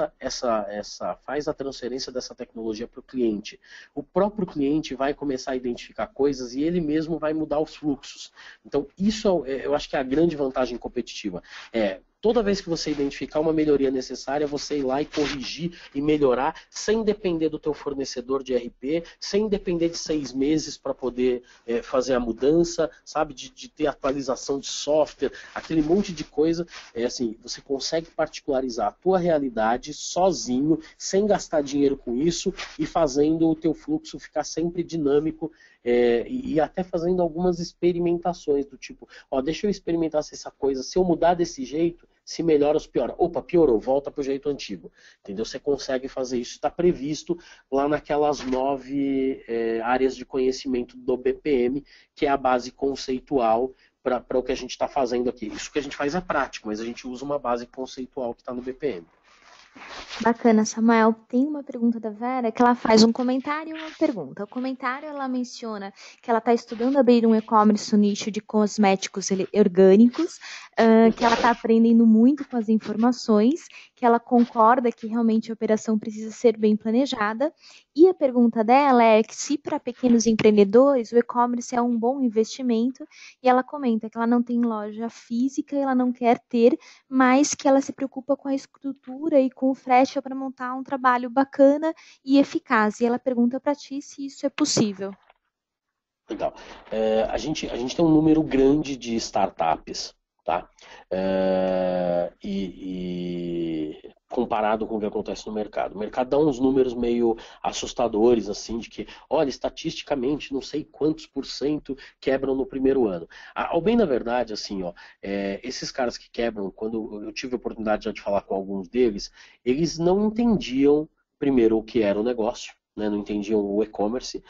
S1: a transferência dessa tecnologia para o cliente. O próprio cliente vai começar a identificar coisas e ele mesmo vai mudar os fluxos. Então, isso eu acho que é a grande vantagem competitiva. Toda vez que você identificar uma melhoria necessária, você ir lá e corrigir e melhorar, sem depender do teu fornecedor de RP, sem depender de 6 meses para poder fazer a mudança, sabe, de ter atualização de software, aquele monte de coisa. Assim, você consegue particularizar a tua realidade sozinho, sem gastar dinheiro com isso e fazendo o teu fluxo ficar sempre dinâmico e até fazendo algumas experimentações do tipo, deixa eu experimentar essa coisa, se eu mudar desse jeito, se melhora ou se piora. Opa, piorou, volta para o jeito antigo. Entendeu? Você consegue fazer isso, está previsto lá naquelas 9 áreas de conhecimento do BPM, que é a base conceitual para o que a gente está fazendo aqui. Isso que a gente faz é prático, mas a gente usa uma base conceitual que está no BPM.
S2: Bacana, Samuel. Tem uma pergunta da Vera que ela faz um comentário e uma pergunta. O comentário, ela menciona que ela está estudando abrir um e-commerce no nicho de cosméticos orgânicos, que ela está aprendendo muito com as informações, que ela concorda que realmente a operação precisa ser bem planejada. E a pergunta dela é que se para pequenos empreendedores o e-commerce é um bom investimento, e ela comenta que ela não tem loja física, ela não quer ter, mas que ela se preocupa com a estrutura e com o frete para montar um trabalho bacana e eficaz. E ela pergunta para ti se isso é possível.
S1: Legal. A gente tem um número grande de startups, tá? Comparado com o que acontece no mercado. O mercado dá uns números meio assustadores, assim, de que, olha, estatisticamente, não sei quantos por cento quebram no primeiro ano. Ao bem da verdade, assim, esses caras que quebram, quando eu tive a oportunidade já de falar com alguns deles, eles não entendiam, primeiro, o que era o negócio, né, não entendiam o e-commerce,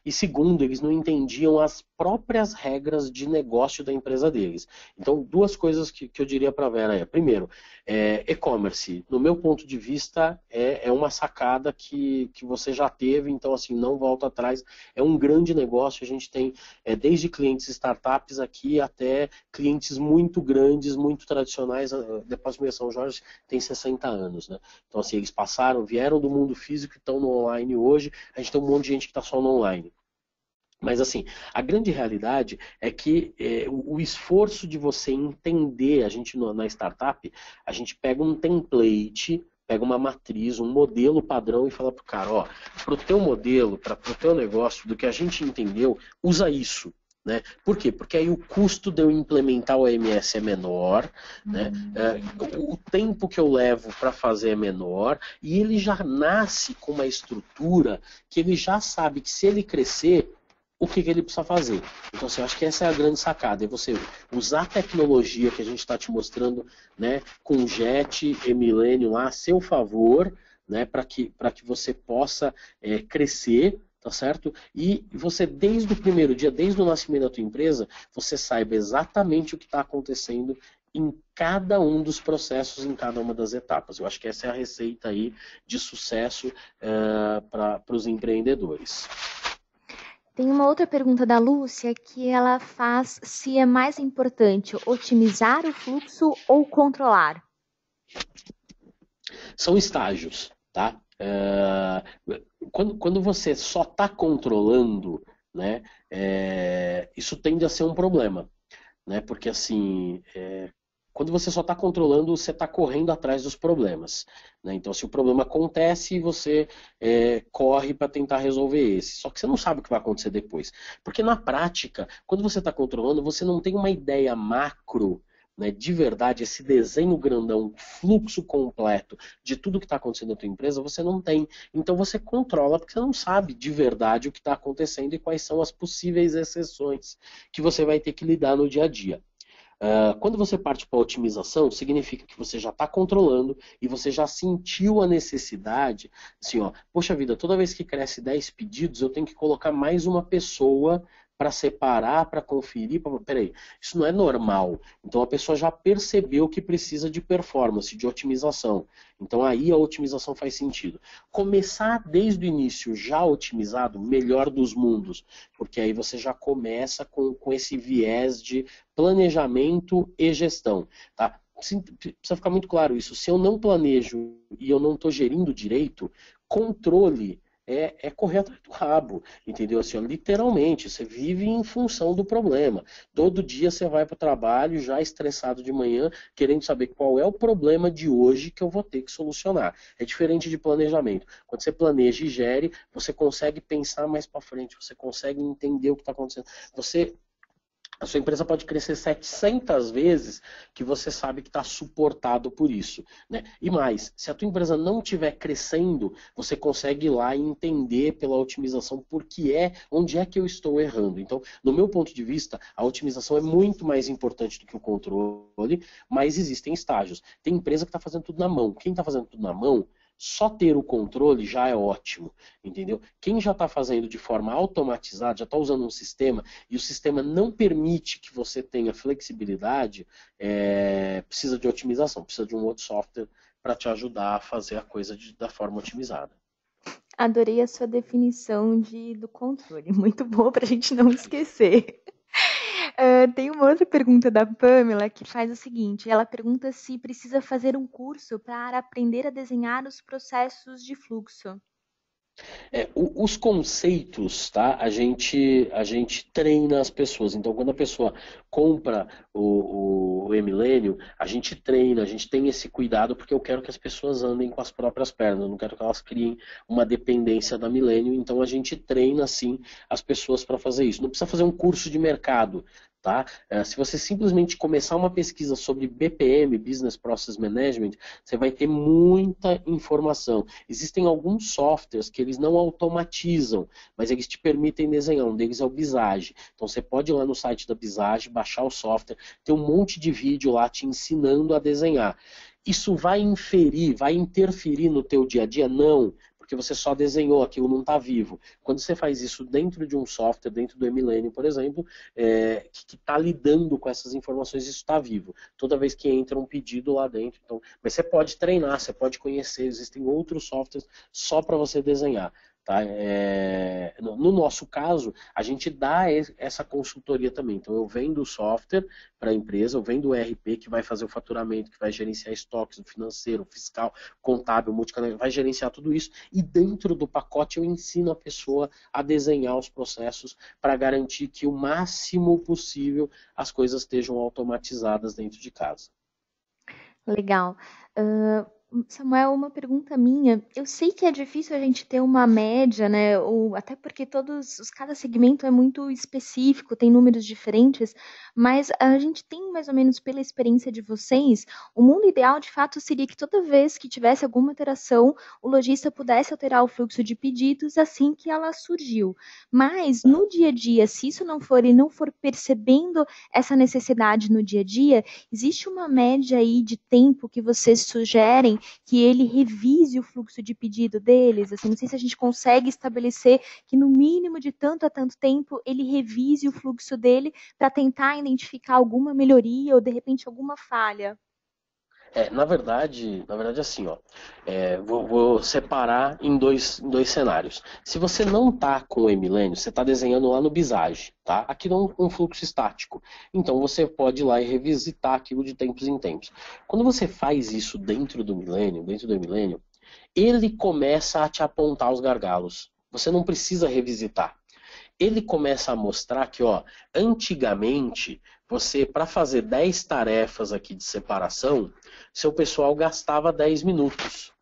S1: e segundo, eles não entendiam as próprias regras de negócio da empresa deles. Então, duas coisas que eu diria para a Vera primeiro, e-commerce, no meu ponto de vista, é uma sacada que você já teve, então assim, não volta atrás, é um grande negócio, a gente tem desde clientes startups aqui até clientes muito grandes, muito tradicionais, Depósito Meia São Jorge tem 60 anos, né? Então assim, eles vieram do mundo físico e estão no online hoje, a gente tem um monte de gente que está só no online. Mas assim, a grande realidade é que o esforço de você entender, a gente na startup, a gente pega um template, pega uma matriz, um modelo padrão e fala pro cara, ó, pro teu modelo, pro teu negócio, do que a gente entendeu, usa isso. Né? Por quê? Porque aí o custo de eu implementar o OMS é menor, né? O tempo que eu levo para fazer é menor, e ele já nasce com uma estrutura que ele já sabe que se ele crescer, o que ele precisa fazer. Então, assim, eu acho que essa é a grande sacada, é você usar a tecnologia que a gente está te mostrando, né, com o JET e Millennium lá a seu favor, né, para que você possa crescer, tá certo? E você, desde o primeiro dia, desde o nascimento da tua empresa, você saiba exatamente o que está acontecendo em cada um dos processos, em cada uma das etapas. Eu acho que essa é a receita aí de sucesso para os empreendedores.
S2: Tem uma outra pergunta da Lúcia que ela faz se é mais importante otimizar o fluxo ou controlar.
S1: São estágios, tá? Quando você só está controlando, né, isso tende a ser um problema, né? Porque assim, quando você só está controlando, você está correndo atrás dos problemas, né? Então, se o problema acontece, você corre para tentar resolver esse. Só que você não sabe o que vai acontecer depois. Porque na prática, quando você está controlando, você não tem uma ideia macro, né, de verdade, esse desenho grandão, fluxo completo de tudo que está acontecendo na tua empresa, você não tem. Então você controla porque você não sabe de verdade o que está acontecendo e quais são as possíveis exceções que você vai ter que lidar no dia a dia. Quando você parte para a otimização, significa que você já está controlando e você já sentiu a necessidade, assim, ó, poxa vida, toda vez que cresce 10 pedidos, eu tenho que colocar mais uma pessoa para separar, para conferir, peraí, isso não é normal. Então a pessoa já percebeu que precisa de performance, de otimização. Então aí a otimização faz sentido. Começar desde o início já otimizado, melhor dos mundos, porque aí você já começa com esse viés de planejamento e gestão. Tá? Precisa ficar muito claro isso. Se eu não planejo e eu não estou gerindo direito, controle é correr atrás do rabo, entendeu? Assim, ó, literalmente, você vive em função do problema. Todo dia você vai para o trabalho já estressado de manhã, querendo saber qual é o problema de hoje que eu vou ter que solucionar. É diferente de planejamento. Quando você planeja e gere, você consegue pensar mais para frente, você consegue entender o que está acontecendo. A sua empresa pode crescer 700 vezes que você sabe que está suportado por isso. Né? E mais, se a tua empresa não estiver crescendo, você consegue ir lá e entender pela otimização onde é que eu estou errando. Então, no meu ponto de vista, a otimização é muito mais importante do que o controle, mas existem estágios. Tem empresa que está fazendo tudo na mão. Quem está fazendo tudo na mão, só ter o controle já é ótimo, entendeu? Quem já está fazendo de forma automatizada, já está usando um sistema e o sistema não permite que você tenha flexibilidade, precisa de otimização, precisa de um outro software para te ajudar a fazer a coisa da forma otimizada.
S2: Adorei a sua definição do controle, muito boa para a gente não esquecer. Tem uma outra pergunta da Pamela que faz o seguinte: ela pergunta se precisa fazer um curso para aprender a desenhar os processos de fluxo.
S1: Os conceitos, tá? A gente treina as pessoas. Então, quando a pessoa compra o E-Millennium, a gente treina, a gente tem esse cuidado porque eu quero que as pessoas andem com as próprias pernas, eu não quero que elas criem uma dependência da Millennium. Então, a gente treina, sim, as pessoas para fazer isso. Não precisa fazer um curso de mercado. Tá? Se você simplesmente começar uma pesquisa sobre BPM, Business Process Management, você vai ter muita informação. Existem alguns softwares que eles não automatizam, mas eles te permitem desenhar. Um deles é o Visage. Então você pode ir lá no site da Visage, baixar o software, ter um monte de vídeo lá te ensinando a desenhar. Isso vai interferir no teu dia a dia? Não, porque você só desenhou, aquilo não está vivo. Quando você faz isso dentro de um software, dentro do E-Millennium, por exemplo, que está lidando com essas informações, isso está vivo. Toda vez que entra um pedido lá dentro. Então, mas você pode treinar, você pode conhecer, existem outros softwares só para você desenhar. Tá? No nosso caso, a gente dá essa consultoria também. Então, eu vendo o software para a empresa, eu vendo o ERP que vai fazer o faturamento, que vai gerenciar estoques, o financeiro, o fiscal, contábil, multicanal, vai gerenciar tudo isso. E dentro do pacote eu ensino a pessoa a desenhar os processos para garantir que o máximo possível as coisas estejam automatizadas dentro de casa.
S2: Legal. Samuel, uma pergunta minha. Eu sei que é difícil a gente ter uma média, né? Ou até porque cada segmento é muito específico, tem números diferentes, mas a gente tem mais ou menos pela experiência de vocês, o mundo ideal de fato seria que toda vez que tivesse alguma alteração, o lojista pudesse alterar o fluxo de pedidos assim que ela surgiu. Mas no dia a dia, se isso não for e não for percebendo essa necessidade no dia a dia, existe uma média aí de tempo que vocês sugerem que ele revise o fluxo de pedido deles? Assim, não sei se a gente consegue estabelecer que no mínimo de tanto a tanto tempo ele revise o fluxo dele para tentar identificar alguma melhoria ou de repente alguma falha.
S1: Na verdade assim, ó, vou separar em dois cenários. Se você não está com o Emilênio, você está desenhando lá no Visage, tá? Aqui não um fluxo estático. Então você pode ir lá e revisitar aquilo de tempos em tempos. Quando você faz isso dentro do Emilênio, ele começa a te apontar os gargalos. Você não precisa revisitar. Ele começa a mostrar que, ó, antigamente, você, para fazer 10 tarefas aqui de separação, seu pessoal gastava 10 minutos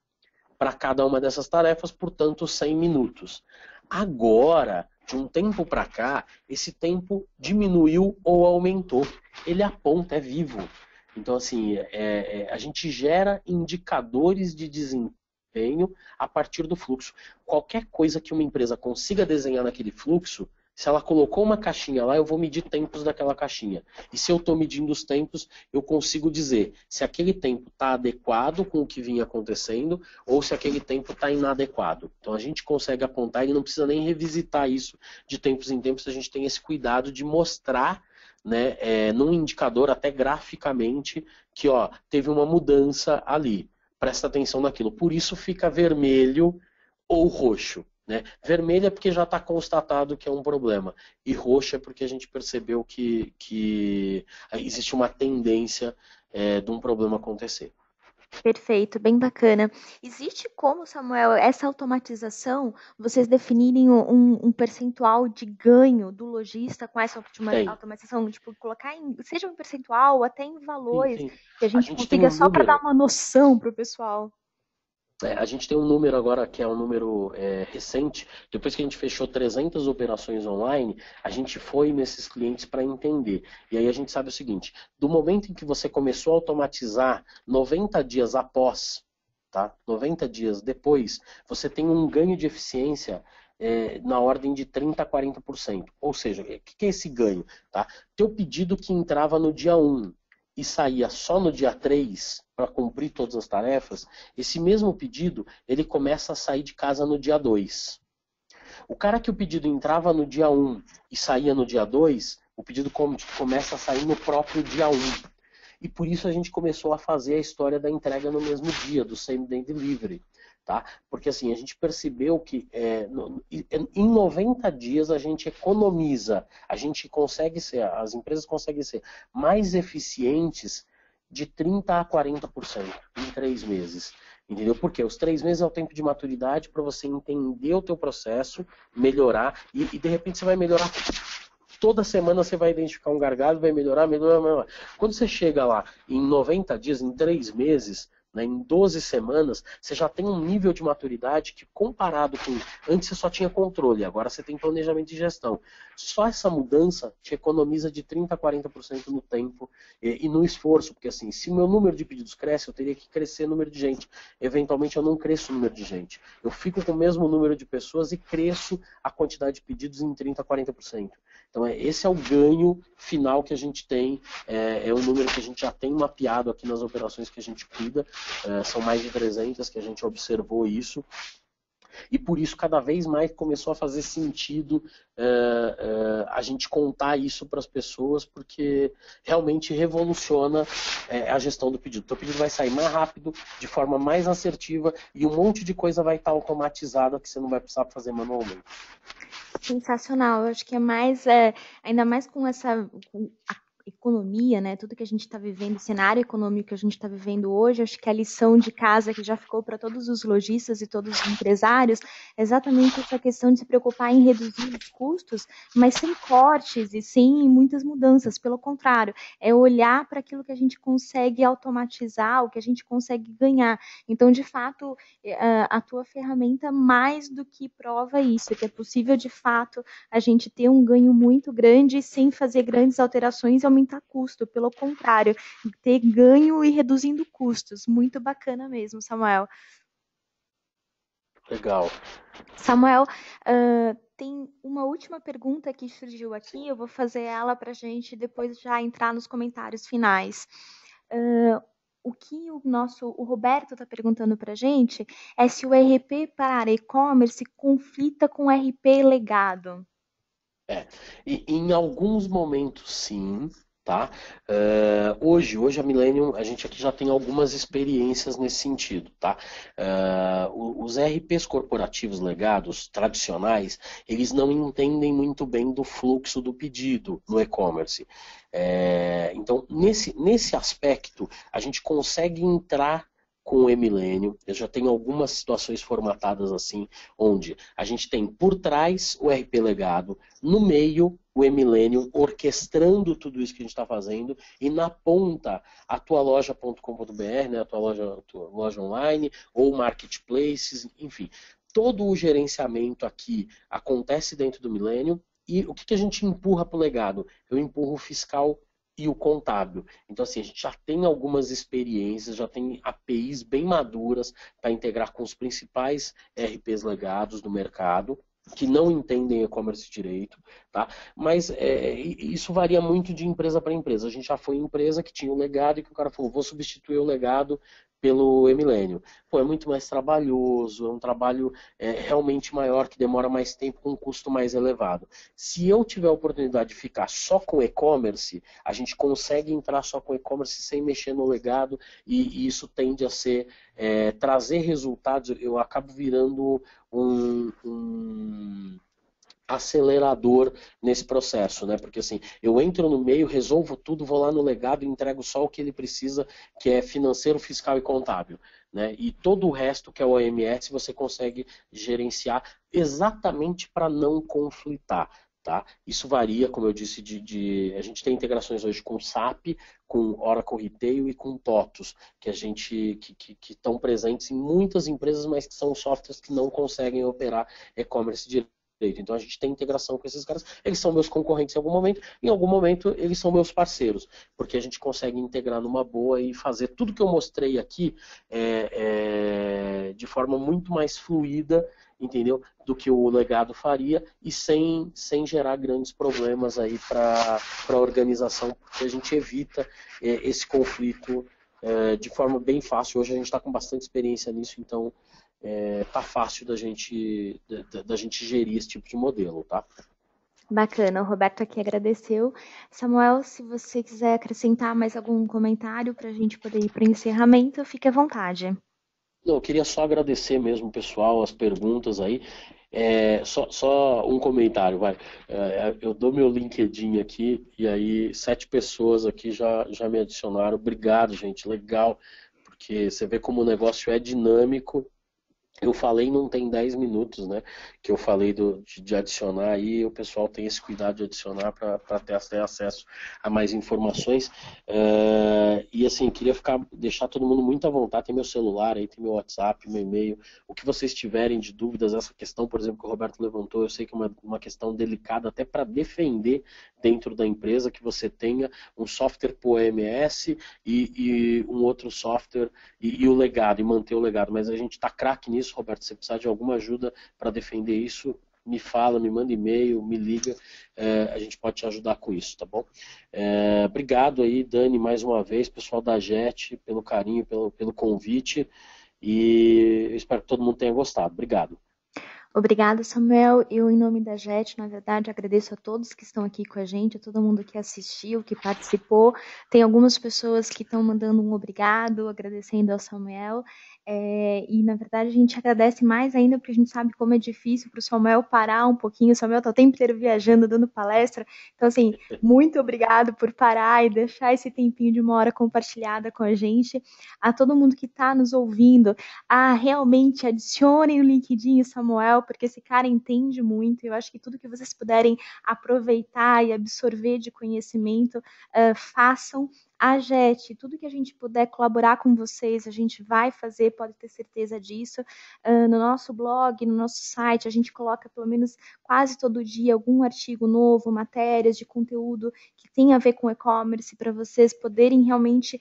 S1: para cada uma dessas tarefas, portanto, 100 minutos. Agora, de um tempo para cá, esse tempo diminuiu ou aumentou. Ele aponta, é vivo. Então, assim, a gente gera indicadores de desempenho a partir do fluxo. Qualquer coisa que uma empresa consiga desenhar naquele fluxo, se ela colocou uma caixinha lá, eu vou medir tempos daquela caixinha. E se eu estou medindo os tempos, eu consigo dizer se aquele tempo está adequado com o que vinha acontecendo ou se aquele tempo está inadequado. Então a gente consegue apontar, ele não precisa nem revisitar isso de tempos em tempos, a gente tem esse cuidado de mostrar, né, num indicador, até graficamente, que ó, teve uma mudança ali. Presta atenção naquilo. Por isso fica vermelho ou roxo. Né? Vermelho é porque já está constatado que é um problema. E roxo é porque a gente percebeu que existe uma tendência de um problema acontecer.
S2: Perfeito, bem bacana. Existe como, Samuel, essa automatização, vocês definirem um percentual de ganho do lojista com essa
S1: Tem.
S2: automatização? Tipo, colocar seja um percentual ou até em
S1: Sim,
S2: valores,
S1: sim.
S2: que a
S1: A
S2: gente
S1: gente tem
S2: consiga
S1: um
S2: só para dar
S1: número.
S2: uma noção para o pessoal.
S1: A gente tem um número agora que é um número recente. Depois que a gente fechou 300 operações online, a gente foi nesses clientes para entender. E aí a gente sabe o seguinte: do momento em que você começou a automatizar, 90 dias após, tá? 90 dias depois, você tem um ganho de eficiência na ordem de 30 a 40%. Ou seja, o que é esse ganho? Tá? Teu pedido que entrava no dia 1 e saía só no dia 3 para cumprir todas as tarefas, esse mesmo pedido ele começa a sair de casa no dia 2. O cara que o pedido entrava no dia 1 e saía no dia 2, o pedido começa a sair no próprio dia 1. E por isso a gente começou a fazer a história da entrega no mesmo dia, do same day delivery. Tá? Porque assim, a gente percebeu que em 90 dias a gente economiza, a gente consegue ser, as empresas conseguem ser mais eficientes de 30 a 40% em 3 meses. Entendeu? Porque os 3 meses é o tempo de maturidade para você entender o teu processo, melhorar, e de repente você vai melhorar. Toda semana você vai identificar um gargalo, vai melhorar. Quando você chega lá em 90 dias, em 3 meses, né, em 12 semanas, você já tem um nível de maturidade que, comparado com antes, você só tinha controle, agora você tem planejamento de gestão. Só essa mudança te economiza de 30% a 40% no tempo e no esforço, porque assim, se o meu número de pedidos cresce, eu teria que crescer o número de gente. Eventualmente eu não cresço o número de gente. Eu fico com o mesmo número de pessoas e cresço a quantidade de pedidos em 30% a 40%. Então esse é o ganho final que a gente tem, é o número que a gente já tem mapeado aqui nas operações que a gente cuida, são mais de 300 que a gente observou isso. E por isso, cada vez mais começou a fazer sentido a gente contar isso para as pessoas, porque realmente revoluciona a gestão do pedido. O teu pedido vai sair mais rápido, de forma mais assertiva, e um monte de coisa vai estar automatizada que você não vai precisar fazer manualmente.
S2: Sensacional, eu acho que é mais, ainda mais com essa a economia, né? Tudo que a gente está vivendo, o cenário econômico que a gente está vivendo hoje, acho que a lição de casa que já ficou para todos os lojistas e todos os empresários é exatamente essa questão de se preocupar em reduzir os custos, mas sem cortes e sem muitas mudanças. Pelo contrário, é olhar para aquilo que a gente consegue automatizar, o que a gente consegue ganhar. Então, de fato, a tua ferramenta mais do que prova isso, que é possível de fato a gente ter um ganho muito grande sem fazer grandes alterações e aumentar custo. Pelo contrário, ter ganho e reduzindo custos. Muito bacana mesmo, Samuel.
S1: Legal.
S2: Samuel, tem uma última pergunta que surgiu aqui, eu vou fazer ela para a gente depois já entrar nos comentários finais. O que o Roberto está perguntando para a gente é se o RP para e-commerce conflita com o RP legado.
S1: E em alguns momentos sim, tá? Hoje a Millennium, a gente aqui já tem algumas experiências nesse sentido, tá? Os RPs corporativos legados, tradicionais, eles não entendem muito bem do fluxo do pedido no e-commerce. Então, nesse aspecto, a gente consegue entrar com o e-Millennium. Eu já tenho algumas situações formatadas assim, onde a gente tem por trás o RP legado, no meio o e-Millennium orquestrando tudo isso que a gente está fazendo, e na ponta a tualoja.com.br, né, a tua loja online, ou marketplaces, enfim. Todo o gerenciamento aqui acontece dentro do Millennium, e o que a gente empurra para o legado? Eu empurro o fiscal e o contábil. Então, assim, a gente já tem algumas experiências, já tem APIs bem maduras para integrar com os principais RPs legados do mercado, que não entendem e-commerce direito, tá? Mas isso varia muito de empresa para empresa. A gente já foi empresa que tinha o legado e que o cara falou, vou substituir o legado pelo e-Millennium. Pô, é muito mais trabalhoso, é um trabalho realmente maior, que demora mais tempo, com um custo mais elevado. Se eu tiver a oportunidade de ficar só com e-commerce, a gente consegue entrar só com e-commerce sem mexer no legado, e isso tende a ser, trazer resultados. Eu acabo virando um acelerador nesse processo, né? Porque assim, eu entro no meio, resolvo tudo, vou lá no legado e entrego só o que ele precisa, que é financeiro, fiscal e contábil, né? E todo o resto, que é o OMS, você consegue gerenciar exatamente para não conflitar. Tá? Isso varia, como eu disse, a gente tem integrações hoje com SAP, com Oracle Retail e com TOTUS, que a gente que estão presentes em muitas empresas, mas que são softwares que não conseguem operar e-commerce direto. Então a gente tem integração com esses caras, eles são meus concorrentes em algum momento eles são meus parceiros, porque a gente consegue integrar numa boa e fazer tudo que eu mostrei aqui de forma muito mais fluida, entendeu? Do que o legado faria, e sem gerar grandes problemas aí para a organização, porque a gente evita esse conflito de forma bem fácil. Hoje a gente está com bastante experiência nisso, então tá fácil da gente gerir esse tipo de modelo, tá?
S2: Bacana, o Roberto aqui agradeceu. Samuel, se você quiser acrescentar mais algum comentário para a gente poder ir para o encerramento, fique à vontade.
S1: Não, eu queria só agradecer mesmo, pessoal, as perguntas aí. Só um comentário, vai. Eu dou meu LinkedIn aqui, e aí 7 pessoas aqui já me adicionaram. Obrigado, gente, legal, porque você vê como o negócio é dinâmico. Eu falei não tem 10 minutos, né? Que eu falei de adicionar aí, o pessoal tem esse cuidado de adicionar para ter acesso a mais informações. E assim, queria deixar todo mundo muito à vontade. Tem meu celular aí, tem meu WhatsApp, meu e-mail. O que vocês tiverem de dúvidas, essa questão, por exemplo, que o Roberto levantou, eu sei que é uma questão delicada até para defender dentro da empresa, que você tenha um software por OMS e um outro software e o legado, e manter o legado. Mas a gente está craque nisso, Roberto. Se precisar de alguma ajuda para defender isso, me fala, me manda e-mail, me liga, a gente pode te ajudar com isso, tá bom? Obrigado aí, Dani, mais uma vez, pessoal da JET, pelo carinho, pelo convite, e eu espero que todo mundo tenha gostado. Obrigado.
S2: Obrigada, Samuel. Eu, em nome da JET, na verdade, agradeço a todos que estão aqui com a gente, a todo mundo que assistiu, que participou. Tem algumas pessoas que estão mandando um obrigado, agradecendo ao Samuel. E, na verdade, a gente agradece mais ainda, porque a gente sabe como é difícil para o Samuel parar um pouquinho. O Samuel está o tempo inteiro viajando, dando palestra. Então, assim, muito obrigado por parar e deixar esse tempinho de uma hora compartilhada com a gente. A todo mundo que está nos ouvindo, realmente adicionem o LinkedIn e Samuel, porque esse cara entende muito. Eu acho que tudo que vocês puderem aproveitar e absorver de conhecimento, façam. A JET, tudo que a gente puder colaborar com vocês, a gente vai fazer, pode ter certeza disso. No nosso blog, no nosso site, a gente coloca pelo menos quase todo dia algum artigo novo, matérias de conteúdo que tem a ver com e-commerce, para vocês poderem realmente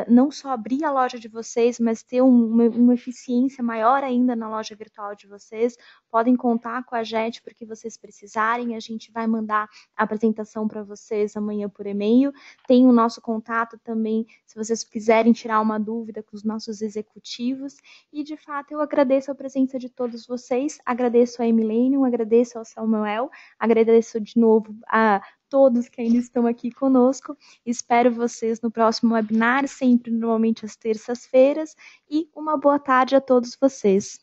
S2: não só abrir a loja de vocês, mas ter uma eficiência maior ainda na loja virtual de vocês. Podem contar com a JET porque vocês precisarem. A gente vai mandar a apresentação para vocês amanhã por e-mail. Tem o nosso contato também, se vocês quiserem tirar uma dúvida com os nossos executivos. E, de fato, eu agradeço a presença de todos vocês, agradeço a Emilênio, agradeço ao Samuel, agradeço de novo a todos que ainda estão aqui conosco. Espero vocês no próximo webinar, sempre normalmente às terças-feiras, e uma boa tarde a todos vocês.